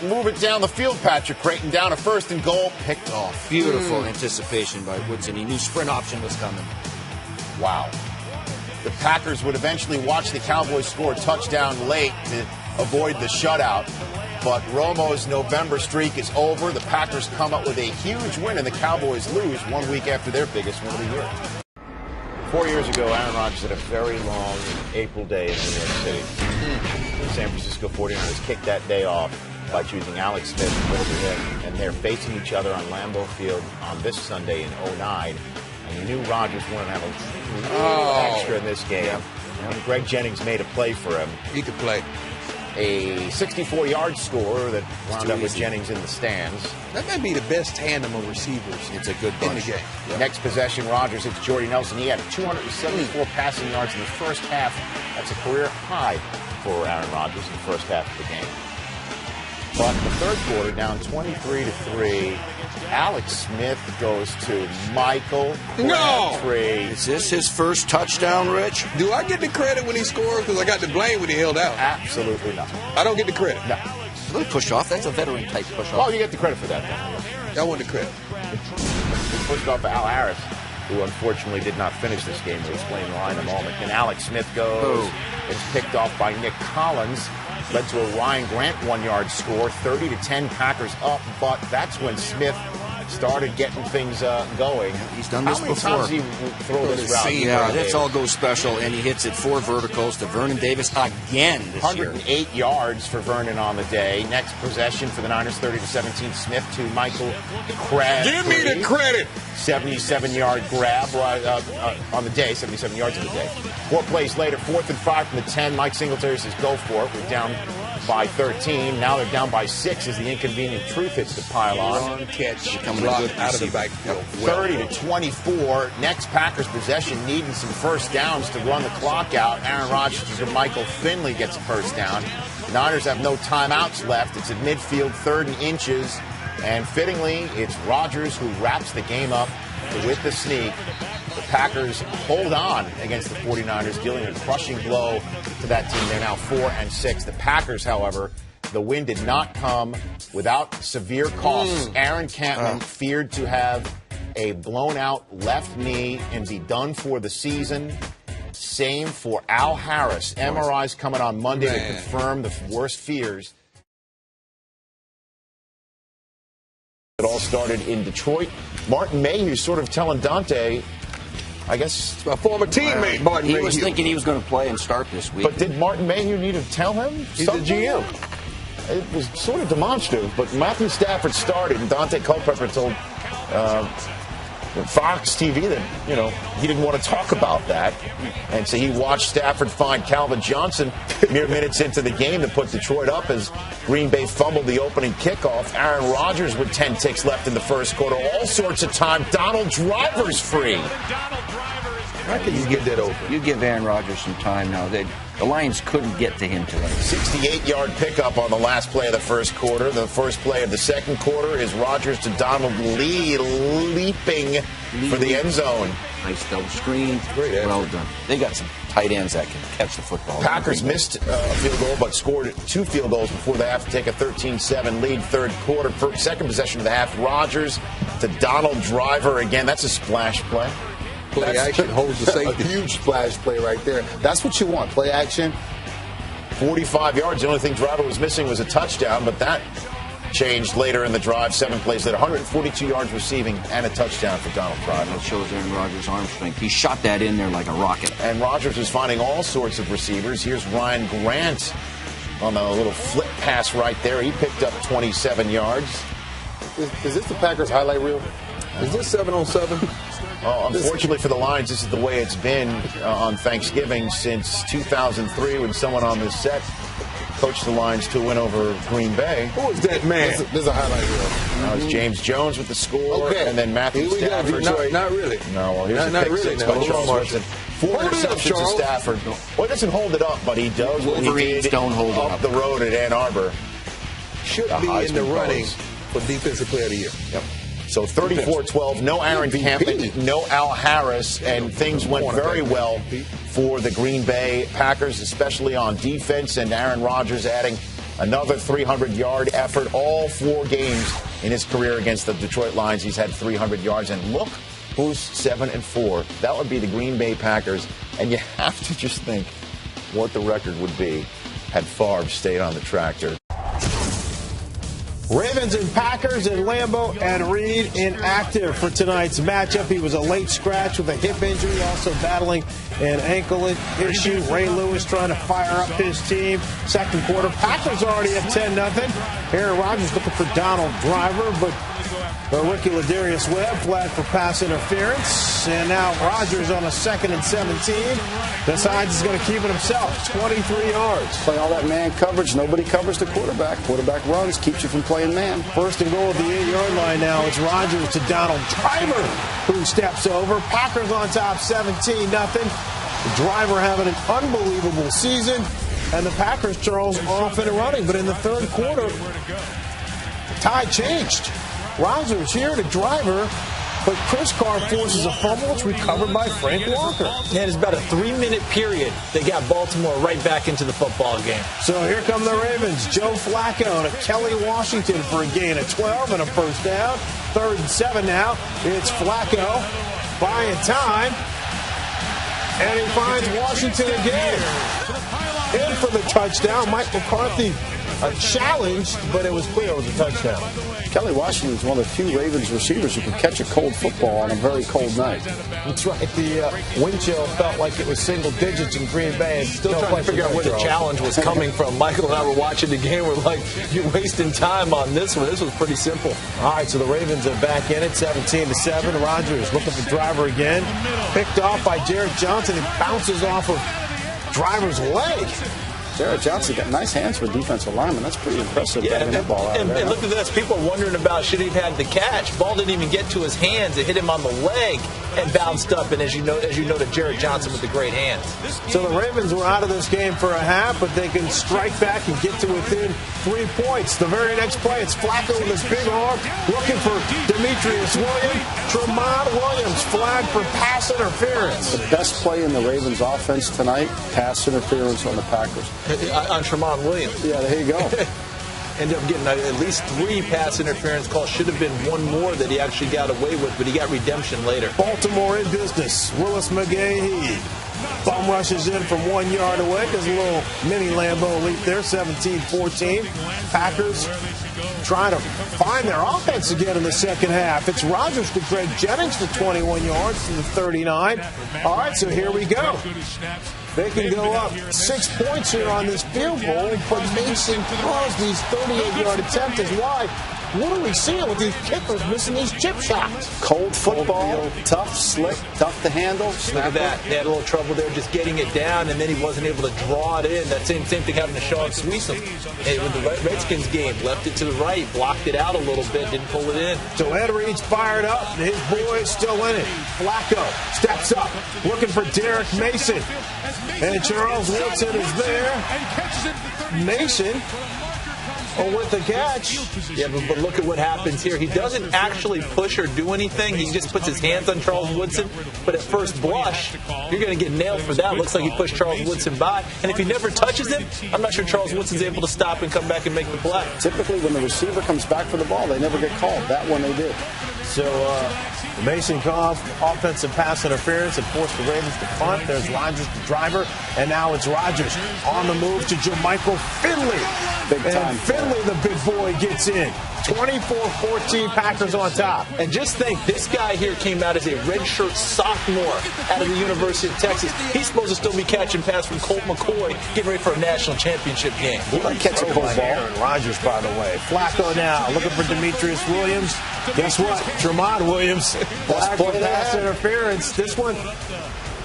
move it down the field, Patrick Creighton, down a 1st and goal, picked off. Beautiful anticipation by Woodson. He knew sprint option was coming. Wow. The Packers would eventually watch the Cowboys score a touchdown late to avoid the shutout. But Romo's November streak is over. The Packers come up with a huge win, and the Cowboys lose 1 week after their biggest win of the year. 4 years ago, Aaron Rodgers had a very long April day in New York City. The San Francisco 49ers kicked that day off by choosing Alex Smith over him, and they're facing each other on Lambeau Field on this Sunday in 09. And you knew Rodgers wanted to have a little extra in this game. And Greg Jennings made a play for him. He could play. a 64-yard score that wound up with Jennings in the stands. That might be the best tandem of receivers. It's a good in bunch. the game. Yep. Next possession, Rodgers hits Jordy Nelson. He had 274 passing yards in the first half. That's a career high for Aaron Rodgers in the first half of the game. But in the third quarter, down 23-3, Alex Smith goes to Michael Crabtree. Is this his first touchdown, Rich? Do I get the credit when he scores? Because I got the blame when he held out. Absolutely not. I don't get the credit. No. A little push off. That's a veteran type push off. Well, you get the credit for that, though. I want the credit. He pushed off Al Harris, who unfortunately did not finish this game. We'll explain why in a moment. And Alex Smith goes. It's picked off by Nick Collins. Led to a Ryan Grant 1-yard score, 30-10 Packers up, but that's when Smith started getting things going. He's done this before. How many times did he throw this route? Yeah, that's all goes special, and he hits it 4 verticals to Vernon Davis again this 108 year. yards for Vernon on the day. Next possession for the Niners, 30-17. Smith to Michael Crabtree. Give me the credit. 77-yard grab on the day, 77 yards on the day. 4 plays later, 4th and 5 from the 10. Mike Singletary says, go for it. We're down by 13. Now they're down by 6 as the inconvenient truth hits the pylon. One catch, Becoming a blocked good out of the receiver. backfield. 30-24. Next Packers possession, needing some first downs to run the clock out. Aaron Rodgers or Michael Finley gets a first down. The Niners have no timeouts left. It's at midfield, 3rd and inches. And fittingly, it's Rodgers who wraps the game up with the sneak. The Packers hold on against the 49ers, dealing a crushing blow to that team. They're now 4-6. The Packers, however, the win did not come without severe costs. Aaron Campman feared to have a blown-out left knee and be done for the season. Same for Al Harris. MRI's coming on Monday to confirm the worst fears. It all started in Detroit. Martin Mayhew sort of telling Dante, I guess... It's my former teammate, Martin Mayhew. He was thinking he was going to play and start this week. But did Martin Mayhew need to tell him He's something? the GM. It was sort of demonstrative, but Matthew Stafford started, and Dante Culpepper told Fox TV that, you know, he didn't want to talk about that. And so he watched Stafford find Calvin Johnson mere minutes into the game to put Detroit up as Green Bay fumbled the opening kickoff. Aaron Rodgers with 10 ticks left in the first quarter. All sorts of time. Donald Driver's free. How can you get that open? You give Aaron Rodgers some time now. The Lions couldn't get to him today. 68-yard pickup on the last play of the first quarter. The first play of the second quarter is Rodgers to Donald Lee leaping for the end zone. Nice double screen. Great effort. Well done. They got some tight ends that can catch the football. Packers missed a field goal but scored 2 field goals before they have to take a 13-7 lead. Third quarter, second possession of the half. Rodgers to Donald Driver again. That's a splash play. Play action holds the safety. A huge splash play right there. That's what you want. Play action. 45 yards. The only thing Driver was missing was a touchdown, but that changed later in the drive. 7 plays later. 142 yards receiving and a touchdown for Donald Driver. That shows Aaron Rodgers' arm strength. He shot that in there like a rocket. And Rodgers was finding all sorts of receivers. Here's Ryan Grant on a little flip pass right there. He picked up 27 yards. Is this the Packers highlight reel? Is this 7-on-7? Unfortunately for the Lions, this is the way it's been on Thanksgiving since 2003 when someone on this set coached the Lions to a win over Green Bay. Who is that man? This is a highlight reel. Now it's James Jones with the score, and then Matthew Stafford. Not really. No, well, here's Not a pick really, six no. by Charles Woodson. 4 Hold it up, interceptions to Charles. Stafford. Well, he doesn't hold it up, but he does what he Wolverines did don't hold it up up. the road at Ann Arbor. Should The be in the Heisman running pose. for Defensive Player of the Year. Yep. So 34-12, no Aaron Campman, no Al Harris, and things went very well for the Green Bay Packers, especially on defense, and Aaron Rodgers adding another 300-yard effort. All 4 games in his career against the Detroit Lions, he's had 300 yards, and look who's 7-4. That would be the Green Bay Packers, and you have to just think what the record would be had Favre stayed on the tractor. Ravens and Packers and Lambeau and Reed inactive for tonight's matchup. He was a late scratch with a hip injury, also battling an ankle issue. Ray Lewis trying to fire up his team. Second quarter, Packers already up 10-0. Aaron Rodgers looking for Donald Driver, but The rookie Ladarius Webb flagged for pass interference. And now Rodgers on a 2nd and 17. Decides he's going to keep it himself. 23 yards. Play all that man coverage. Nobody covers the quarterback. Quarterback runs, keeps you from playing man. 1st and goal at the 8-yard line now. It's Rodgers to Donald Driver, who steps over. Packers on top 17-0. The Driver having an unbelievable season. And the Packers, Charles, off and running. But in the 3rd quarter, the tide changed. Rodgers here to Driver. But Chris Carr forces a fumble. It's recovered by Frank Walker. Yeah, it's about a 3-minute period. They got Baltimore right back into the football game. So here come the Ravens. Joe Flacco to Kelly Washington for a gain of 12 and a first down. 3rd and 7 now. It's Flacco buying time. And he finds Washington again. In for the touchdown. Mike McCarthy challenged, but it was clear it was a touchdown. Kelly Washington is one of the few Ravens receivers who can catch a cold football on a very cold night. That's right. The wind chill felt like it was single digits in Green Bay. And Still trying to figure out where the challenge was coming from. Michael and I were watching the game. We're like, you're wasting time on this one. This was pretty simple. All right, so the Ravens are back in it, 17-7. Rodgers looking for Driver again. Picked off by Jared Johnson. It bounces off of Driver's leg. Jared Johnson got nice hands for defensive lineman. That's pretty impressive. Yeah, that ball out and look at this. People are wondering about should he have had the catch. Ball didn't even get to his hands. It hit him on the leg and bounced up. And as you noted, Jared Johnson with the great hands. So the Ravens were out of this game for a half, but they can strike back and get to within 3 points. The very next play, it's Flacco with his big arm looking for Demetrius Williams. Tremont Williams flagged for pass interference. The best play in the Ravens offense tonight, pass interference on the Packers. On Tremont Williams. Yeah, there you go. Ended up getting at least 3 pass interference calls. Should have been one more that he actually got away with, but he got redemption later. Baltimore in business. Willis McGahee bum rushes in from 1 yard away. There's a little mini Lambeau leap there, 17-14. Packers trying to find their offense again in the second half. It's Rodgers to Greg Jennings for 21 yards to the 39. All right, so here we go. They can go up 6 points here on this field goal, but Mason Crosby's 38-yard attempt is wide. What are we seeing with these kickers missing these chip shots? Cold football, tough, slick, tough to handle. Look at that. They had a little trouble there just getting it down, and then he wasn't able to draw it in. That same thing happened to Sean Sweetum. And with the Redskins game, left it to the right, blocked it out a little bit, didn't pull it in. So Ed Reed's fired up, and his boy's still in it. Flacco steps up, looking for Derek Mason. And Charles Woodson is there. Mason with the catch. Yeah, but look at what happens here. He doesn't actually push or do anything. He just puts his hands on Charles Woodson. But at first blush, you're going to get nailed for that. Looks like he pushed Charles Woodson by. And if he never touches him, I'm not sure Charles Woodson's able to stop and come back and make the play. Typically, when the receiver comes back for the ball, they never get called. That one they did. So Mason Goff, offensive pass interference, and forced the Ravens to punt. There's Rodgers, the driver, and now it's Rodgers on the move to Jermichael Finley. Big time. And Finley, the big boy, gets in. 24-14, Packers on top. And just think, this guy here came out as a redshirt sophomore out of the University of Texas. He's supposed to still be catching pass from Colt McCoy, getting ready for a national championship game. He might catch a cold ball. Aaron Rodgers, by the way. Flacco now looking for Demetrius Williams. Guess what? Tremont Williams. Pass interference. This one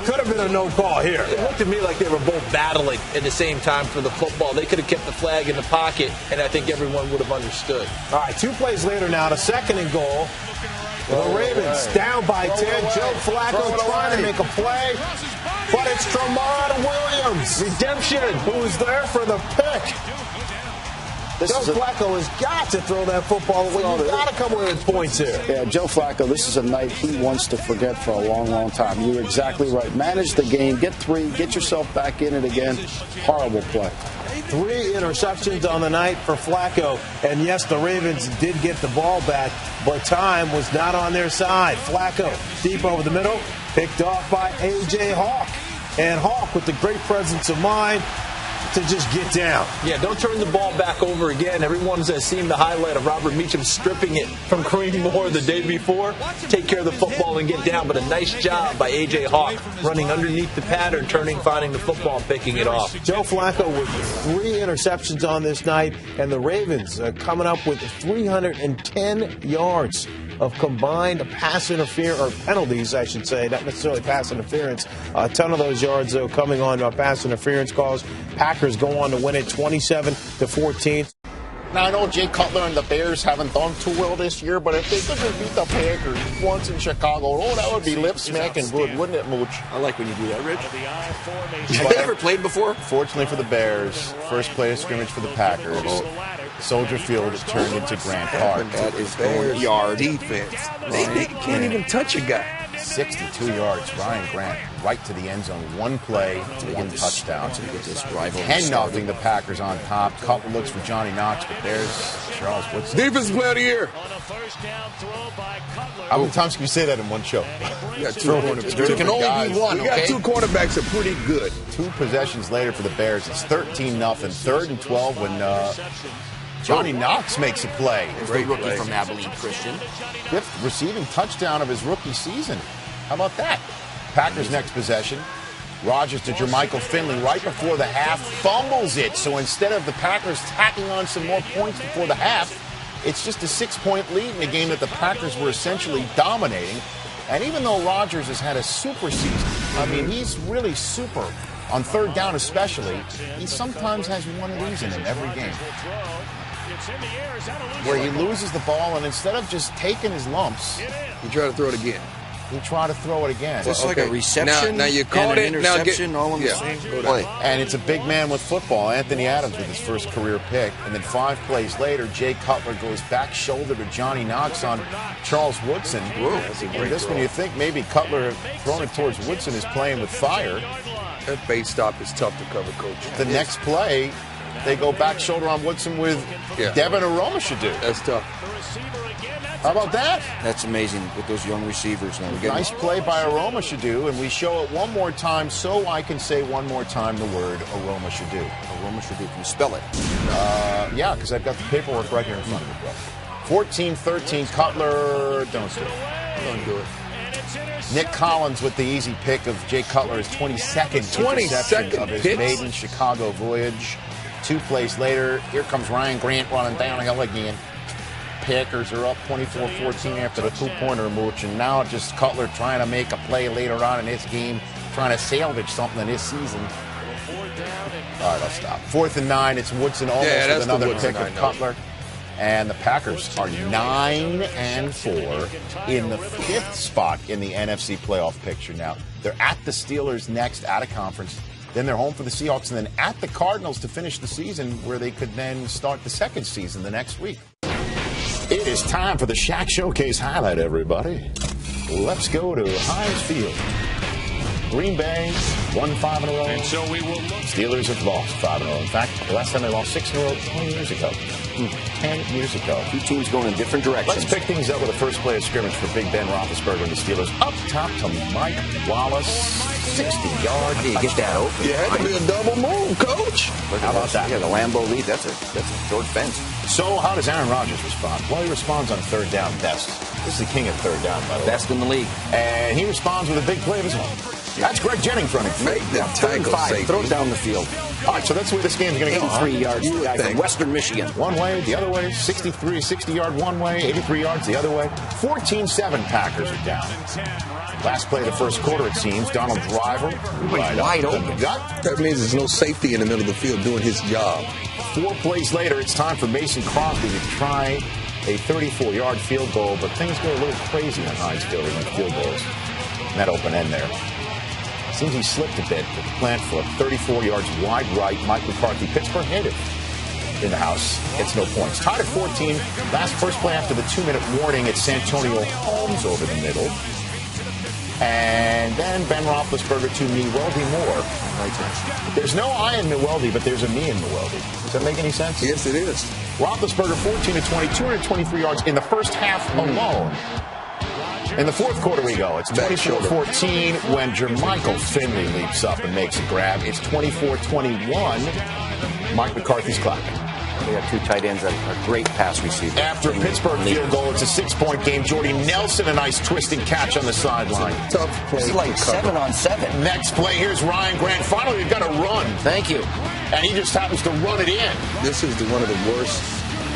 could have been a no call here. It looked to me like they were both battling at the same time for the football. They could have kept the flag in the pocket, and I think everyone would have understood. All right, 2 plays later now, to 2nd and goal. The Ravens down by 10. Joe Flacco trying to make a play, but it's Tremont Williams. Redemption, who's there for the pick. Joe Flacco has got to throw that football away. You've got to come away with points here. Yeah, Joe Flacco, this is a night he wants to forget for a long, long time. You're exactly right. Manage the game. Get 3. Get yourself back in it again. Horrible play. 3 interceptions on the night for Flacco. And, yes, the Ravens did get the ball back, but time was not on their side. Flacco deep over the middle, picked off by A.J. Hawk. And Hawk, with the great presence of mind, to just get down. Yeah, don't turn the ball back over again. Everyone's seen the highlight of Robert Meacham stripping it from Kareem Moore the day before. Take care of the football and get down, but a nice job by A.J. Hawk running underneath the pattern, finding the football and picking it off. Joe Flacco with 3 interceptions on this night, and the Ravens coming up with 310 yards of combined pass interference, or penalties, I should say, not necessarily pass interference. A ton of those yards, though, coming on pass interference calls. Packers go on to win it 27-14. Now, I know Jay Cutler and the Bears haven't done too well this year, but if they could just beat the Packers once in Chicago, that would be lip-smacking good, wouldn't it, Mooch? I like when you do that, Rich. Have they ever played before? Fortunately for the Bears, first play of scrimmage for the Packers. Soldier Field is turned into Grant Park. That is going yard defense. They can't even touch a guy. 62 yards, Ryan Grant, right to the end zone. One play, one touchdown. 10-0, the Packers on top. Cutler looks for Johnny Knox, but there's Charles Woodson. Defensive player of the year. How many times can you say that in one show? We got 2 cornerbacks. There can only be one. We got 2 cornerbacks that are pretty good. 2 possessions later for the Bears. It's 13-0. 3rd and 12 when Johnny Knox makes a play. Great rookie from Abilene Christian. 5th receiving touchdown of his rookie season. How about that? Packers next possession. Rodgers to Jermichael Finley right before the half. Fumbles it. So instead of the Packers tacking on some more points before the half, it's just a 6-point lead in a game that the Packers were essentially dominating. And even though Rodgers has had a super season, I mean, he's really super. On 3rd down especially, he sometimes has one of these in him every game, where he loses the ball, and instead of just taking his lumps, You try to throw it again. he try to throw it again. Just like a reception now you caught and an it. Now interception all in the same play. And it's a big man with football. Anthony Adams with his first career pick. And then 5 plays later, Jay Cutler goes back shoulder to Johnny Knox on Charles Woodson. That's a great And this throw. one you think maybe Cutler throwing it towards Woodson is playing with fire. That base stop is tough to cover, Coach. The next play, they go back shoulder on Woodson with Devin Aromashadu. That's tough. How about that? That's amazing with those young receivers. Now Nice play by Aromashadu, and we show it one more time so I can say one more time the word Aromashadu. Aromashadu, can you spell it? Yeah, because I've got the paperwork right here in front of me, bro. 14-13, Cutler, don't do it. Don't do it. Nick Collins with the easy pick of Jay Cutler's 22nd interception of his maiden Chicago voyage. 2 plays later, here comes Ryan Grant running downhill again. Packers are up 24-14 after the 2-pointer mooch, and now just Cutler trying to make a play later on in this game, trying to salvage something in this season. All right, I'll stop. 4th and 9, it's Woodson almost with another pick of Cutler. And the Packers are 9-4 in the 5th spot in the NFC playoff picture now. They're at the Steelers next, out of conference. Then they're home for the Seahawks, and then at the Cardinals to finish the season, where they could then start the second season the next week. It is time for the Shaq Showcase highlight, everybody. Let's go to Heinz Field. Green Bay won 5 in a row. And so we will Steelers have lost 5 in a row. In fact, the last time they lost 6 in a row, 10 years ago. 10 years ago. 2 teams going in different directions. Let's pick things up with the first play of scrimmage for Big Ben Roethlisberger and the Steelers. Up top to Mike Wallace. 60-yard. How do you get that open? Yeah, it had to be a double move, Coach. How about that? Yeah, the Lambeau lead. That's a short fence. So how does Aaron Rodgers respond? Well, he responds on 3rd down best. This is the king of 3rd down, by the way. Best in the league. And he responds with a big play of his own. That's Greg Jennings running. Make the tackle, 5, throw it down the field. All right, so that's the way this game's going to go. 83 yards. The guy from Western Michigan. One way, the other way. 60-yard one way, 83 yards the other way. 14-7 Packers are down. Last play of the first quarter, it seems. Donald Driver wide open. The gut. That means there's no safety in the middle of the field doing his job. 4 plays later, it's time for Mason Crosby to try a 34-yard field goal, but things go a little crazy on Heinz Field in the field goals. And that open end there. Seems he slipped a bit with the plant foot. 34 yards wide right. Mike McCarthy, Pittsburgh native, in the house. Gets no points. Tied at 14. Last first play after the 2-minute warning. It's Santonio Holmes over the middle. And then Ben Roethlisberger to Milweldy Moore. There's no I in Milweldy, but there's a me in Milweldy. Does that make any sense? Yes, it is. Roethlisberger 14-20, 223 yards in the first half alone. In the fourth quarter we go. It's 24-14 when Jermichael Finley leaps up and makes a grab. It's 24-21. Mike McCarthy's clapping. They have two tight ends that are great pass receivers. After a Pittsburgh field goal, it's a 6-point game. Jordy Nelson, a nice twisting catch on the sideline. Tough play. It's like 7-on-7. Next play, here's Ryan Grant. Finally, we've got a run. Thank you. And he just happens to run it in. This is one of the worst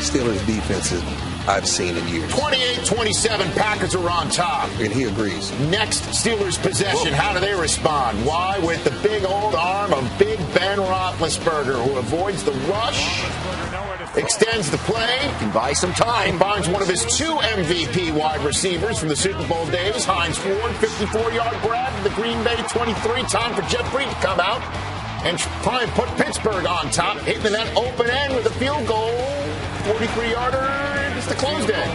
Steelers defenses I've seen in years. 28-27, Packers are on top. And he agrees. Next Steelers possession, how do they respond? Why? With the big old arm of Big Ben Roethlisberger, who avoids the rush, extends the play, Can buy some time. finds one of his two MVP wide receivers from the Super Bowl days, Hines Ward, 54-yard grab to the Green Bay 23. Time for Jeff Breed to come out and try and put Pittsburgh on top, hitting that open end with a field goal. 43-yarder, it's the closed end.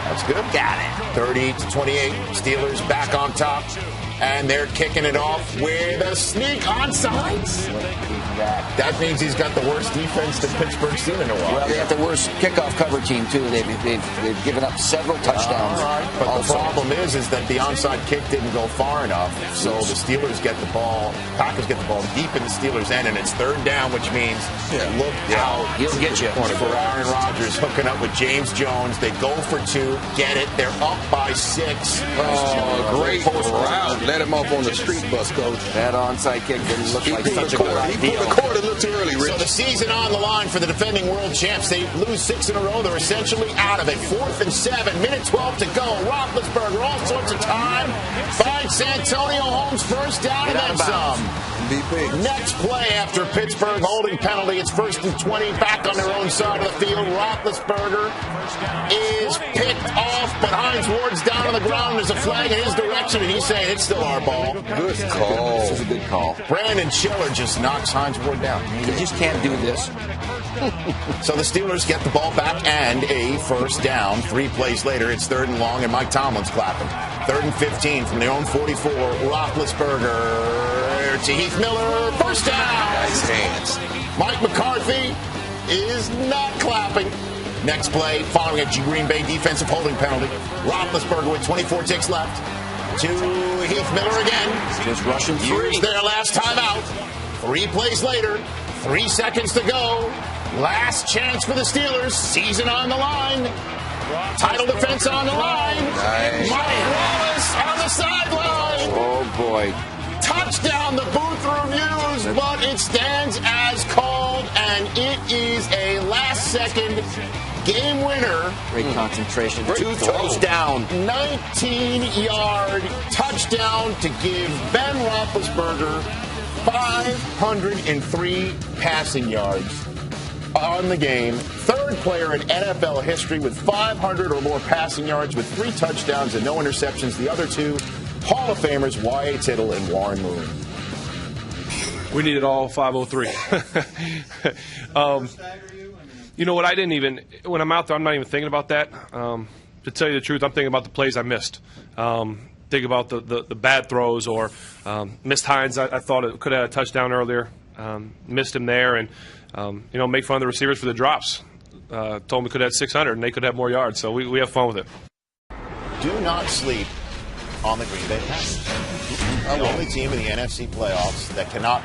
That's good. Got it. 30-28, Steelers back on top, and they're kicking it off with a sneak onside. That means he's got the worst defense that Pittsburgh's seen in a while. Well, they have the worst kickoff cover team, too. They've given up several touchdowns. All right. But the problem is that the onside kick didn't go far enough, so the Steelers get the ball, Packers get the ball deep in the Steelers' end, and it's third down, which means look out. He'll get you. For Aaron Rodgers hooking up with James Jones. They go for two, get it. They're up by 6. Oh, great route. Let him off on the street bus, coach. That onside kick didn't look like such a good He idea. put the cord a little too early, Rich. So the season on the line for the defending world champs. They lose 6 in a row. They're essentially out of it. 4th and 7. Minute 12 to go. Roethlisberger, all sorts of time. Finds Santonio Holmes first down and then some. MVP. Next play after Pittsburgh holding penalty. It's 1st and 20 back on their own side of the field. Roethlisberger is picked off, but Hines Ward's down on the ground. There's a flag in his direction, and he's saying it's still our ball. Good call. This is a good call. Brandon Schiller just knocks Hines Ward down. You just can't do this. So the Steelers get the ball back and a first down. 3 plays later, it's 3rd and long, and Mike Tomlin's clapping. 3rd and 15 from their own 44. Roethlisberger to Heath Miller. First down. Nice hands. Mike McCarthy is not clapping. Next play, following a Green Bay defensive holding penalty. Roethlisberger with 24 ticks left. To Heath Miller again. Just rushing through. Here's their last time out. 3 plays later, 3 seconds to go. Last chance for the Steelers. Season on the line. Title defense on the line. Nice. Mike Wallace on the sideline. Oh, boy. Touchdown, the booth reviews, but it stands as called, and it is a last-second game winner. Great concentration. Great 2 throw. toes down. 19-yard touchdown to give Ben Roethlisberger 503 passing yards on the game. 3rd player in NFL history with 500 or more passing yards with 3 touchdowns and no interceptions. The other 2 Hall of Famers, Y.A. Tittle and Warren Moon. We needed all 503. You know what? I didn't even, when I'm out there, I'm not even thinking about that. To tell you the truth, I'm thinking about the plays I missed. Think about the bad throws or missed Hines. I thought it could have had a touchdown earlier. Missed him there, and make fun of the receivers for the drops. Told them we could have had 600 and they could have more yards. So we have fun with it. Do not sleep on the Green Bay Packers. The only team in the NFC playoffs that cannot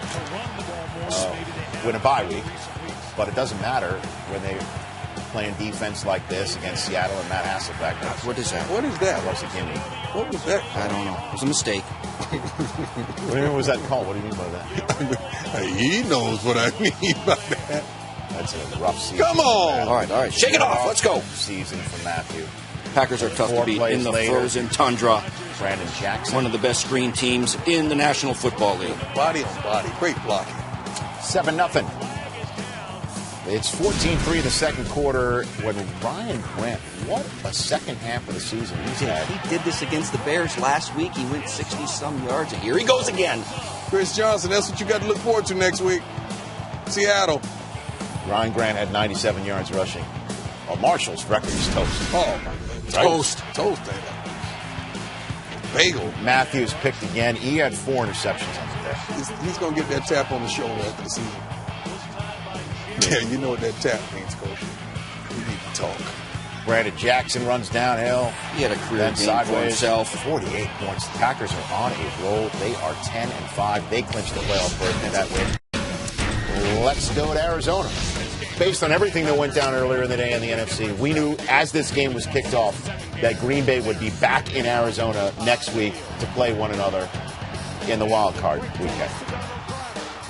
win a bye week, but it doesn't matter when they're playing defense like this against Seattle and Matt Hasselbeck. What is that? What is that? What's a gimme? What was that? I don't know. It was a mistake. What was that called? What do you mean by that? He knows what I mean by that. That's a rough season. Come on! All right. Shake it off. Let's go. Season for Matthew. Packers are tough to 4 beat plays in the later. frozen tundra. Brandon Jackson. One of the best screen teams in the National Football League. Body on body. Great blocking. 7-0. It's 14-3 in the second quarter when Ryan Grant, what a second half of the season he's had. He did this against the Bears last week. He went 60-some yards, and here he goes again. Chris Johnson, that's what you got to look forward to next week. Seattle. Ryan Grant had 97 yards rushing. Well, Marshall's record is toast. Oh, toast. Toast. Bagel. Matthews picked again. He had 4 interceptions on the day. He's going to get that tap on the shoulder after the season. Yeah, you know what that tap means, Coach. We need to talk. Brandon Jackson runs downhill. He had a career Then game sideways. for himself. 48 points. The Packers are on a roll. They are 10-5. They clinched the playoff berth with that win. Let's go to Arizona. Based on everything that went down earlier in the day in the NFC, we knew as this game was kicked off that Green Bay would be back in Arizona next week to play one another in the wild card weekend.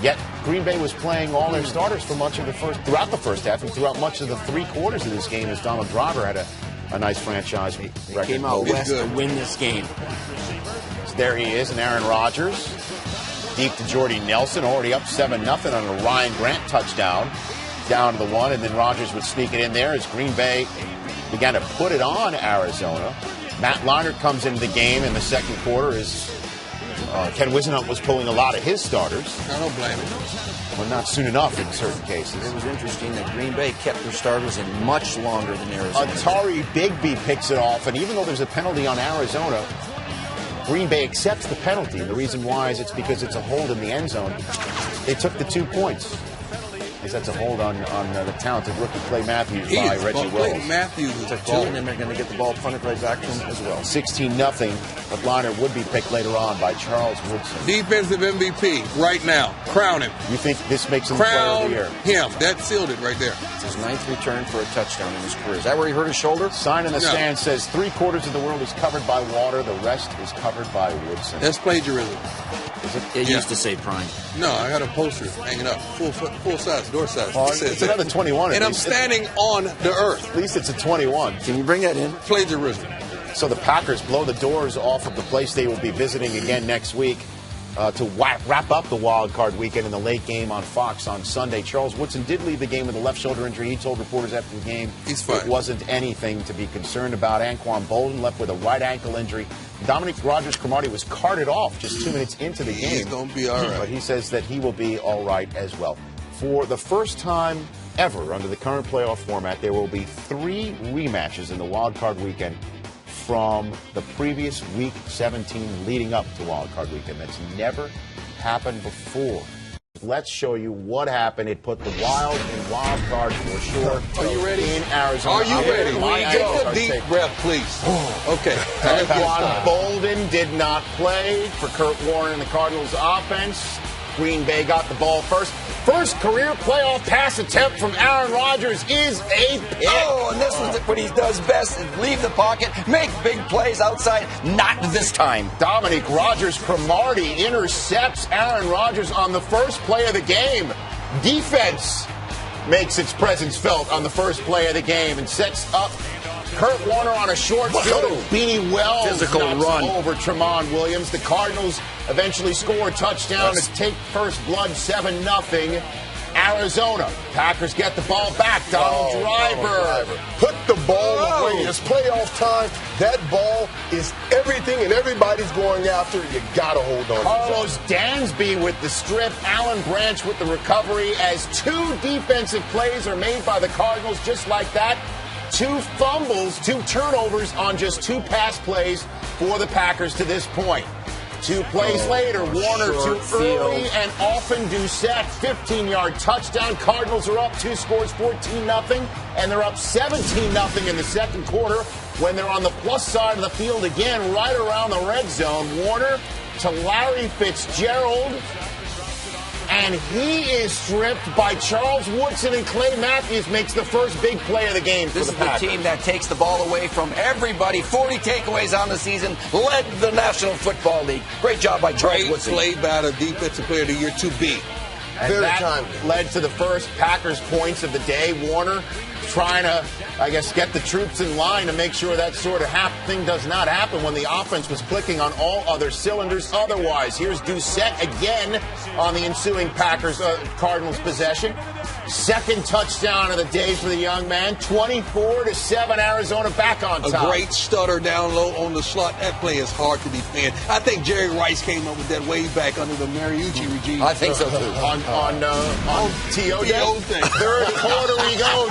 Yet Green Bay was playing all their starters for throughout the first half and throughout much of the three quarters of this game as Donald Driver had a nice franchise record. Came out west to win this game. So there he is, and Aaron Rodgers. Deep to Jordy Nelson, already up 7-0 on a Ryan Grant touchdown. Down to the one, and then Rodgers would sneak it in there as Green Bay began to put it on Arizona. Matt Leinart comes into the game in the second quarter as Ken Wisenhunt was pulling a lot of his starters. I don't blame him. Well, not soon enough in certain cases. It was interesting that Green Bay kept their starters in much longer than Arizona. Atari Bigby picks it off, and even though there's a penalty on Arizona, Green Bay accepts the penalty. And the reason why is it's because it's a hold in the end zone. They took the 2 points. Because that's a hold on the talented rookie Clay Matthews by Reggie Wills. Matthews is Took two, and then they're going to get the ball punted right back to him as well. 16-0, but Leinart would be picked later on by Charles Woodson. Defensive MVP right now. Crown him. You think this makes him the player of the year? Him. That sealed it right there. It's his 9th return for a touchdown in his career. Is that where he hurt his shoulder? Sign in the stand says 3/4 of the world is covered by water. The rest is covered by Woodson. That's plagiarism. It used to say prime. No, I got a poster hanging up. Full size, door size. It's another 21. And I'm standing on the earth. At least it's a 21. Can you bring that in? Plagiarism. So the Packers blow the doors off of the place they will be visiting again next week to wrap up the wild card weekend in the late game on Fox on Sunday. Charles Woodson did leave the game with a left shoulder injury. He told reporters after the game it wasn't anything to be concerned about. Anquan Bolden left with a right ankle injury. Dominic Rodgers-Cromartie was carted off just 2 minutes into the game. He's going to be all right. But he says that he will be all right as well. For the first time ever under the current playoff format, there will be 3 rematches in the wild card weekend from the previous Week 17 leading up to Wild Card Weekend. That's never happened before. Let's show you what happened. It put the Wild in Wild Card for sure. Are you ready? In Arizona. Are you ready? Take a deep breath, please. Okay. Anquan Bolden did not play for Kurt Warner and the Cardinals offense. Green Bay got the ball first. First career playoff pass attempt from Aaron Rodgers is a pick. Oh, and this is what he does best, is leave the pocket, make big plays outside. Not this time. Dominic Rodgers-Cromartie intercepts Aaron Rodgers on the first play of the game. Defense makes its presence felt on the first play of the game and sets up Kurt Warner on a short field. Beanie Wells Physical run over Tramon Williams. The Cardinals eventually score a touchdown to take first blood 7-0. Arizona. Packers get the ball back. Donald Driver. Put the ball away. It's playoff time. That ball is everything, and everybody's going after it. You got to hold on. Carlos Dansby with the strip. Alan Branch with the recovery as 2 defensive plays are made by the Cardinals just like that. 2 fumbles, 2 turnovers on just 2 pass plays for the Packers to this point. 2 plays later, Warner too early and often Doucette, 15-yard touchdown. Cardinals are up 2 scores, 14-0, and they're up 17-0 in the second quarter when they're on the plus side of the field again, right around the red zone. Warner to Larry Fitzgerald. And he is stripped by Charles Woodson, and Clay Matthews makes the first big play of the game for the Packers. This is the team that takes the ball away from everybody. 40 takeaways on the season. Led the National Football League. Great job by Charles Woodson. Great play by the Defensive Player of the Year, 2B. And that led to the first Packers points of the day. Warner trying to, I guess, get the troops in line to make sure that sort of thing does not happen when the offense was clicking on all other cylinders otherwise. Here's Doucette again on the ensuing Cardinals possession. Second touchdown of the day for the young man. 24-7, Arizona back on top. A great stutter down low on the slot. That play is hard to defend. I think Jerry Rice came up with that way back under the Mariucci regime. I think so too. On T.O. Day. Third quarter we go.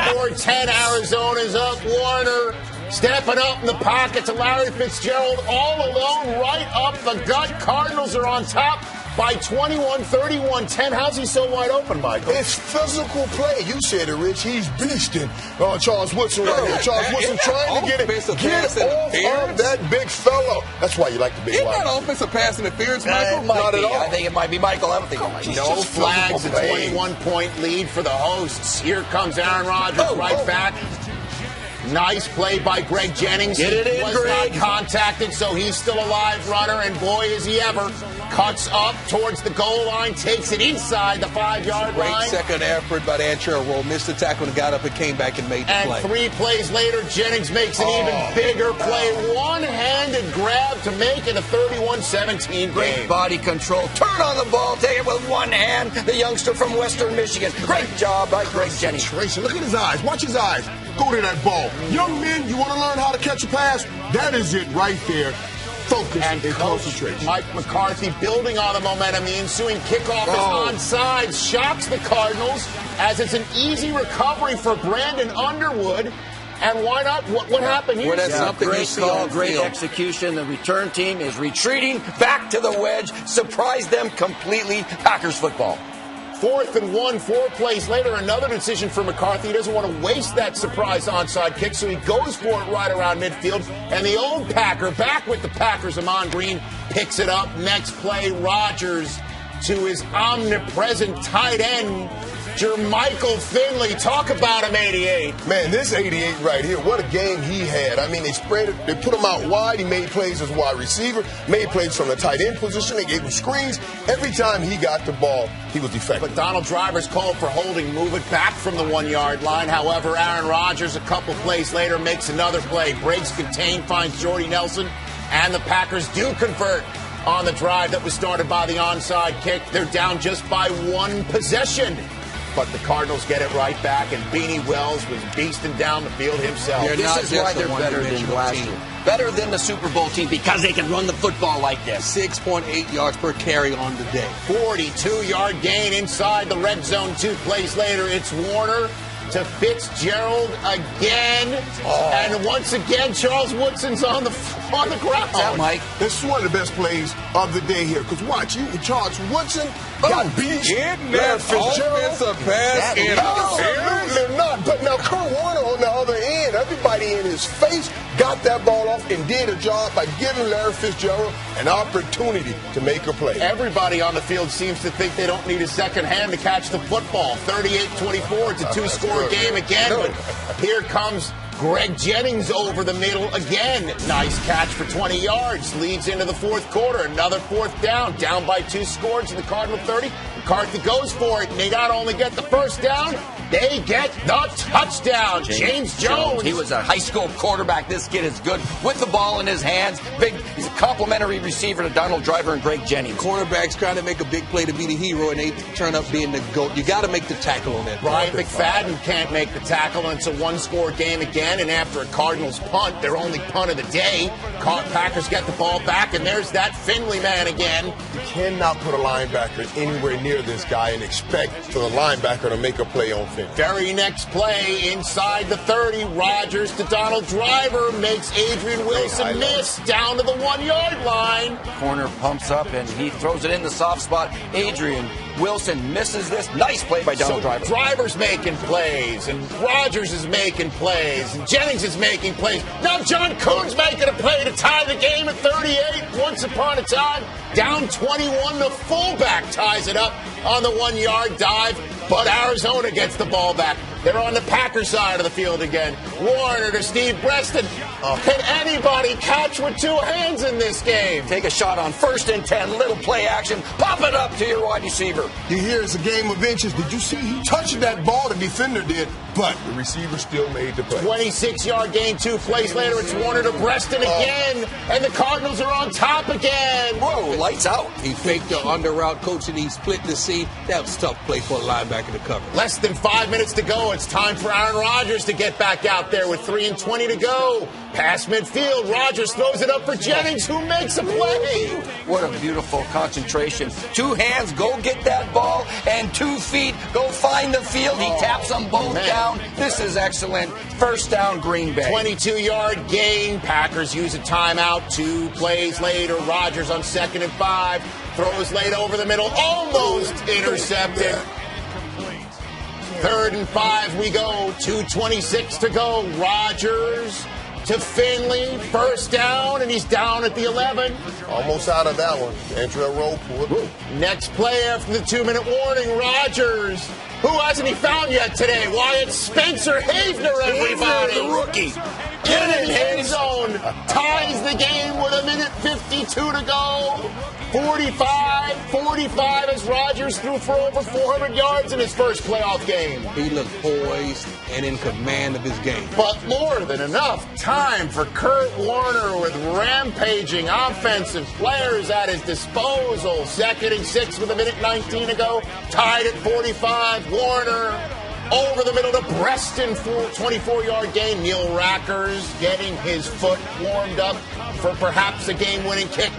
24-10, Arizona's up. Warner stepping up in the pocket to Larry Fitzgerald all alone, right up the gut. Cardinals are on top. by 21, 31-10. How's he so wide open, Michael? It's physical play. You said it, Rich. He's beasting Charles Woodson right here. Charles Woodson trying to get off of that big fella. That's why you like the big Isn't wide. that offensive pass interference, Michael? Not at all. I think it might be Michael. I don't think it might be. No flags, a 21-point lead for the hosts. Here comes Aaron Rodgers right back. Nice play by Greg Jennings. Get it in, was Greg. not contacted, so he's still a live runner, and boy, is he ever. Cuts up towards the goal line, takes it inside the 5-yard line. Great second effort by Antrell Roll. Missed the tackle and got up and came back and made the play. And 3 plays later, Jennings makes an even bigger play. One-handed grab to make it a 31-17 game. Great body control. Turn on the ball. Take it with one hand. The youngster from Western Michigan. Great job by Greg Jennings. Look at his eyes. Watch his eyes. Go to that ball. Young men, you want to learn how to catch a pass? That is it right there. Focus and concentration. Mike McCarthy building on the momentum. The ensuing kickoff is onside. Shocks the Cardinals as it's an easy recovery for Brandon Underwood. And why not? What happened here? Well, that's something great call, great execution. The return team is retreating back to the wedge. Surprised them completely. Packers football. 4th and 1, 4 plays later, another decision for McCarthy. He doesn't want to waste that surprise onside kick, so he goes for it right around midfield. And the old Packer, back with the Packers, Amon Green, picks it up. Next play, Rodgers to his omnipresent tight end, Jermichael Finley. Talk about him, 88. Man, this 88 right here, what a game he had. I mean, they spread it, they put him out wide. He made plays as wide receiver, made plays from the tight end position. They gave him screens. Every time he got the ball, he was effective. But Donald Driver's called for holding, move it back from the 1-yard line. However, Aaron Rodgers, a couple plays later, makes another play. Breaks contained, finds Jordy Nelson, and the Packers do convert on the drive that was started by the onside kick. They're down just by 1 possession. But the Cardinals get it right back, and Beanie Wells was beasting down the field himself. This is why they're better than last year. Better than the Super Bowl team because they can run the football like this. 6.8 yards per carry on the day. 42-yard gain inside the red zone. 2 plays later, it's Warner to Fitzgerald again. And once again, Charles Woodson's on the ground. That, Mike? This is one of the best plays of the day here. Because watch, Charles Woodson got beat. In that offensive pass Absolutely not. But now Kurt Warner on the other end, everybody in his face got that ball off and did a job by giving Larry Fitzgerald an opportunity to make a play. Everybody on the field seems to think they don't need a second hand to catch the football. 38-24, it's a 2-score game again. But here comes Greg Jennings over the middle again. Nice catch for 20 yards. Leads into the 4th quarter. Another 4th down. Down by 2 scores in the Cardinal 30. McCarthy goes for it, and they not only get the first down, they get the touchdown. James Jones. He was a high school quarterback. This kid is good with the ball in his hands. He's a complimentary receiver to Donald Driver and Greg Jennings. Cornerbacks trying to make a big play to be the hero, and they turn up being the GOAT. You got to make the tackle on that. Ryan McFadden can't make the tackle, and it's a 1-score game again. And after a Cardinals punt, their only punt of the day, Packers get the ball back, and there's that Finley man again. You cannot put a linebacker anywhere near this guy and expect for the linebacker to make a play on Finley. Very next play, inside the 30, Rodgers to Donald Driver, makes Adrian Wilson miss down to the 1-yard line. Corner pumps up, and he throws it in the soft spot. Adrian Wilson misses this. Nice play by Donald Driver. Driver's making plays, and Rodgers is making plays, and Jennings is making plays. Now John Kuhn's making a play to tie the game at 38. Once upon a time, down 21, the fullback ties it up on the 1-yard dive, but Arizona gets the ball back. They're on the Packer side of the field again. Warner to Steve Preston. Can anybody catch with 2 hands in this game? Take a shot on 1st and 10. Little play action. Pop it up to your wide receiver. You hear it's a game of inches. Did you see he touched that ball? The defender did, but the receiver still made the play. 26-yard gain, 2 plays later. It's Warner to Preston again, and the Cardinals are on top again. Whoa, lights out. He faked the under route coach, and he split the seam. That was a tough play for a linebacker to cover. Less than 5 minutes to go. It's time for Aaron Rodgers to get back out there with 3:20 to go. Past midfield, Rodgers throws it up for Jennings, who makes a play. What a beautiful concentration. 2 hands, go get that ball, and 2 feet, go find the field. He taps them both down. This is excellent. 1st down, Green Bay. 22-yard gain. Packers use a timeout. 2 plays later, Rodgers on 2nd and 5. Throws late over the middle, almost intercepted. 3rd and 5 we go, 2:26 to go. Rodgers to Finley, first down, and he's down at the 11. Almost out of that one. Andrew Rowe pulled it. Next play after the 2-minute warning, Rodgers. Who hasn't he found yet today? Why, it's Spencer Havner, everybody. The rookie. In the end zone. Ties the game with 1:52 to go. 45 as Rodgers threw for over 400 yards in his first playoff game. He looked poised and in command of his game. But more than enough time for Kurt Warner with rampaging offensive players at his disposal. 2nd and 6 with 1:19 to go. Tied at 45. Warner over the middle to Preston for 24-yard gain. Neil Rackers getting his foot warmed up for perhaps a game-winning kick.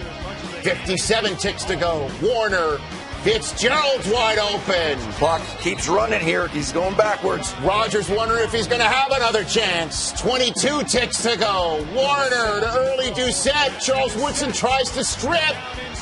57 ticks to go. Warner. Fitzgerald's wide open. Clock keeps running here. He's going backwards. Rodgers wondering if he's going to have another chance. 22 ticks to go. Warner to early Doucette. Charles Woodson tries to strip,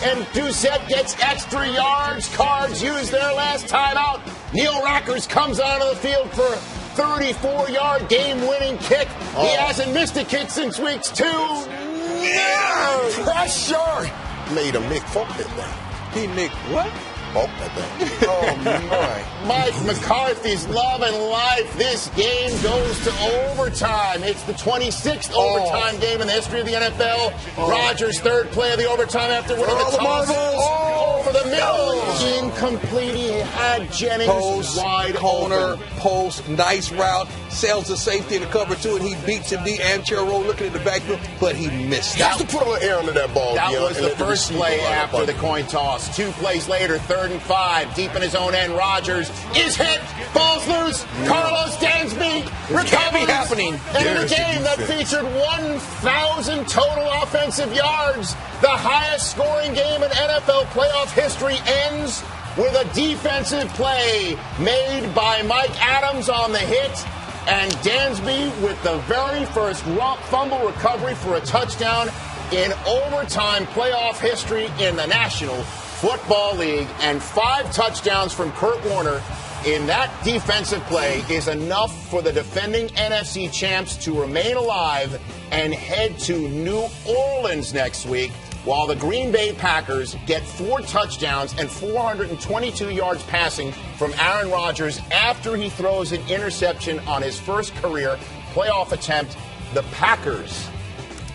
and Doucette gets extra yards. Cards used their last timeout. Neil Rackers comes onto the field for a 34-yard game-winning kick. He hasn't missed a kick since weeks 2. Yeah. Pressure. Made a Mick Funk that thing. He nicked what? Funk that thing. Oh, my. Mike McCarthy's love and life. This game goes to overtime. It's the 26th overtime game in the history of the NFL. Rodgers' 3rd play of the overtime after winning the toss. Over the middle. Incomplete. He had Jennings Post, wide corner, open. post, nice route. Sells the safety in the cover 2, and he beats him. Andrew Rowe looking at the backfield, but he missed. You have to put a little air under that ball. That Deion, was the first play after the coin toss. 2 plays later, 3rd and 5, deep in his own end. Rodgers is hit, falls loose. Carlos Dansby recovers. Happening. And in a game that featured 1,000 total offensive yards, the highest scoring game in NFL playoff history ends with a defensive play made by Mike Adams on the hit, and Dansby with the very first fumble recovery for a touchdown in overtime playoff history in the National Football League. And 5 touchdowns from Kurt Warner in that defensive play is enough for the defending NFC champs to remain alive and head to New Orleans next week, while the Green Bay Packers get 4 touchdowns and 422 yards passing from Aaron Rodgers after he throws an interception on his first career playoff attempt. The Packers'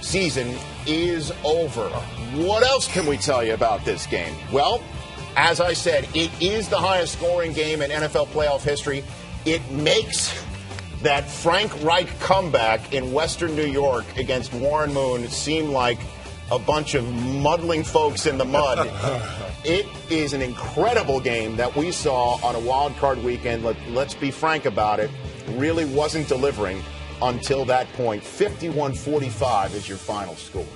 season is over. What else can we tell you about this game? Well, as I said, it is the highest scoring game in NFL playoff history. It makes that Frank Reich comeback in Western New York against Warren Moon seem like a bunch of muddling folks in the mud. It is an incredible game that we saw on a wild card weekend. Let's be frank about it. Really wasn't delivering until that point. 51-45 is your final score.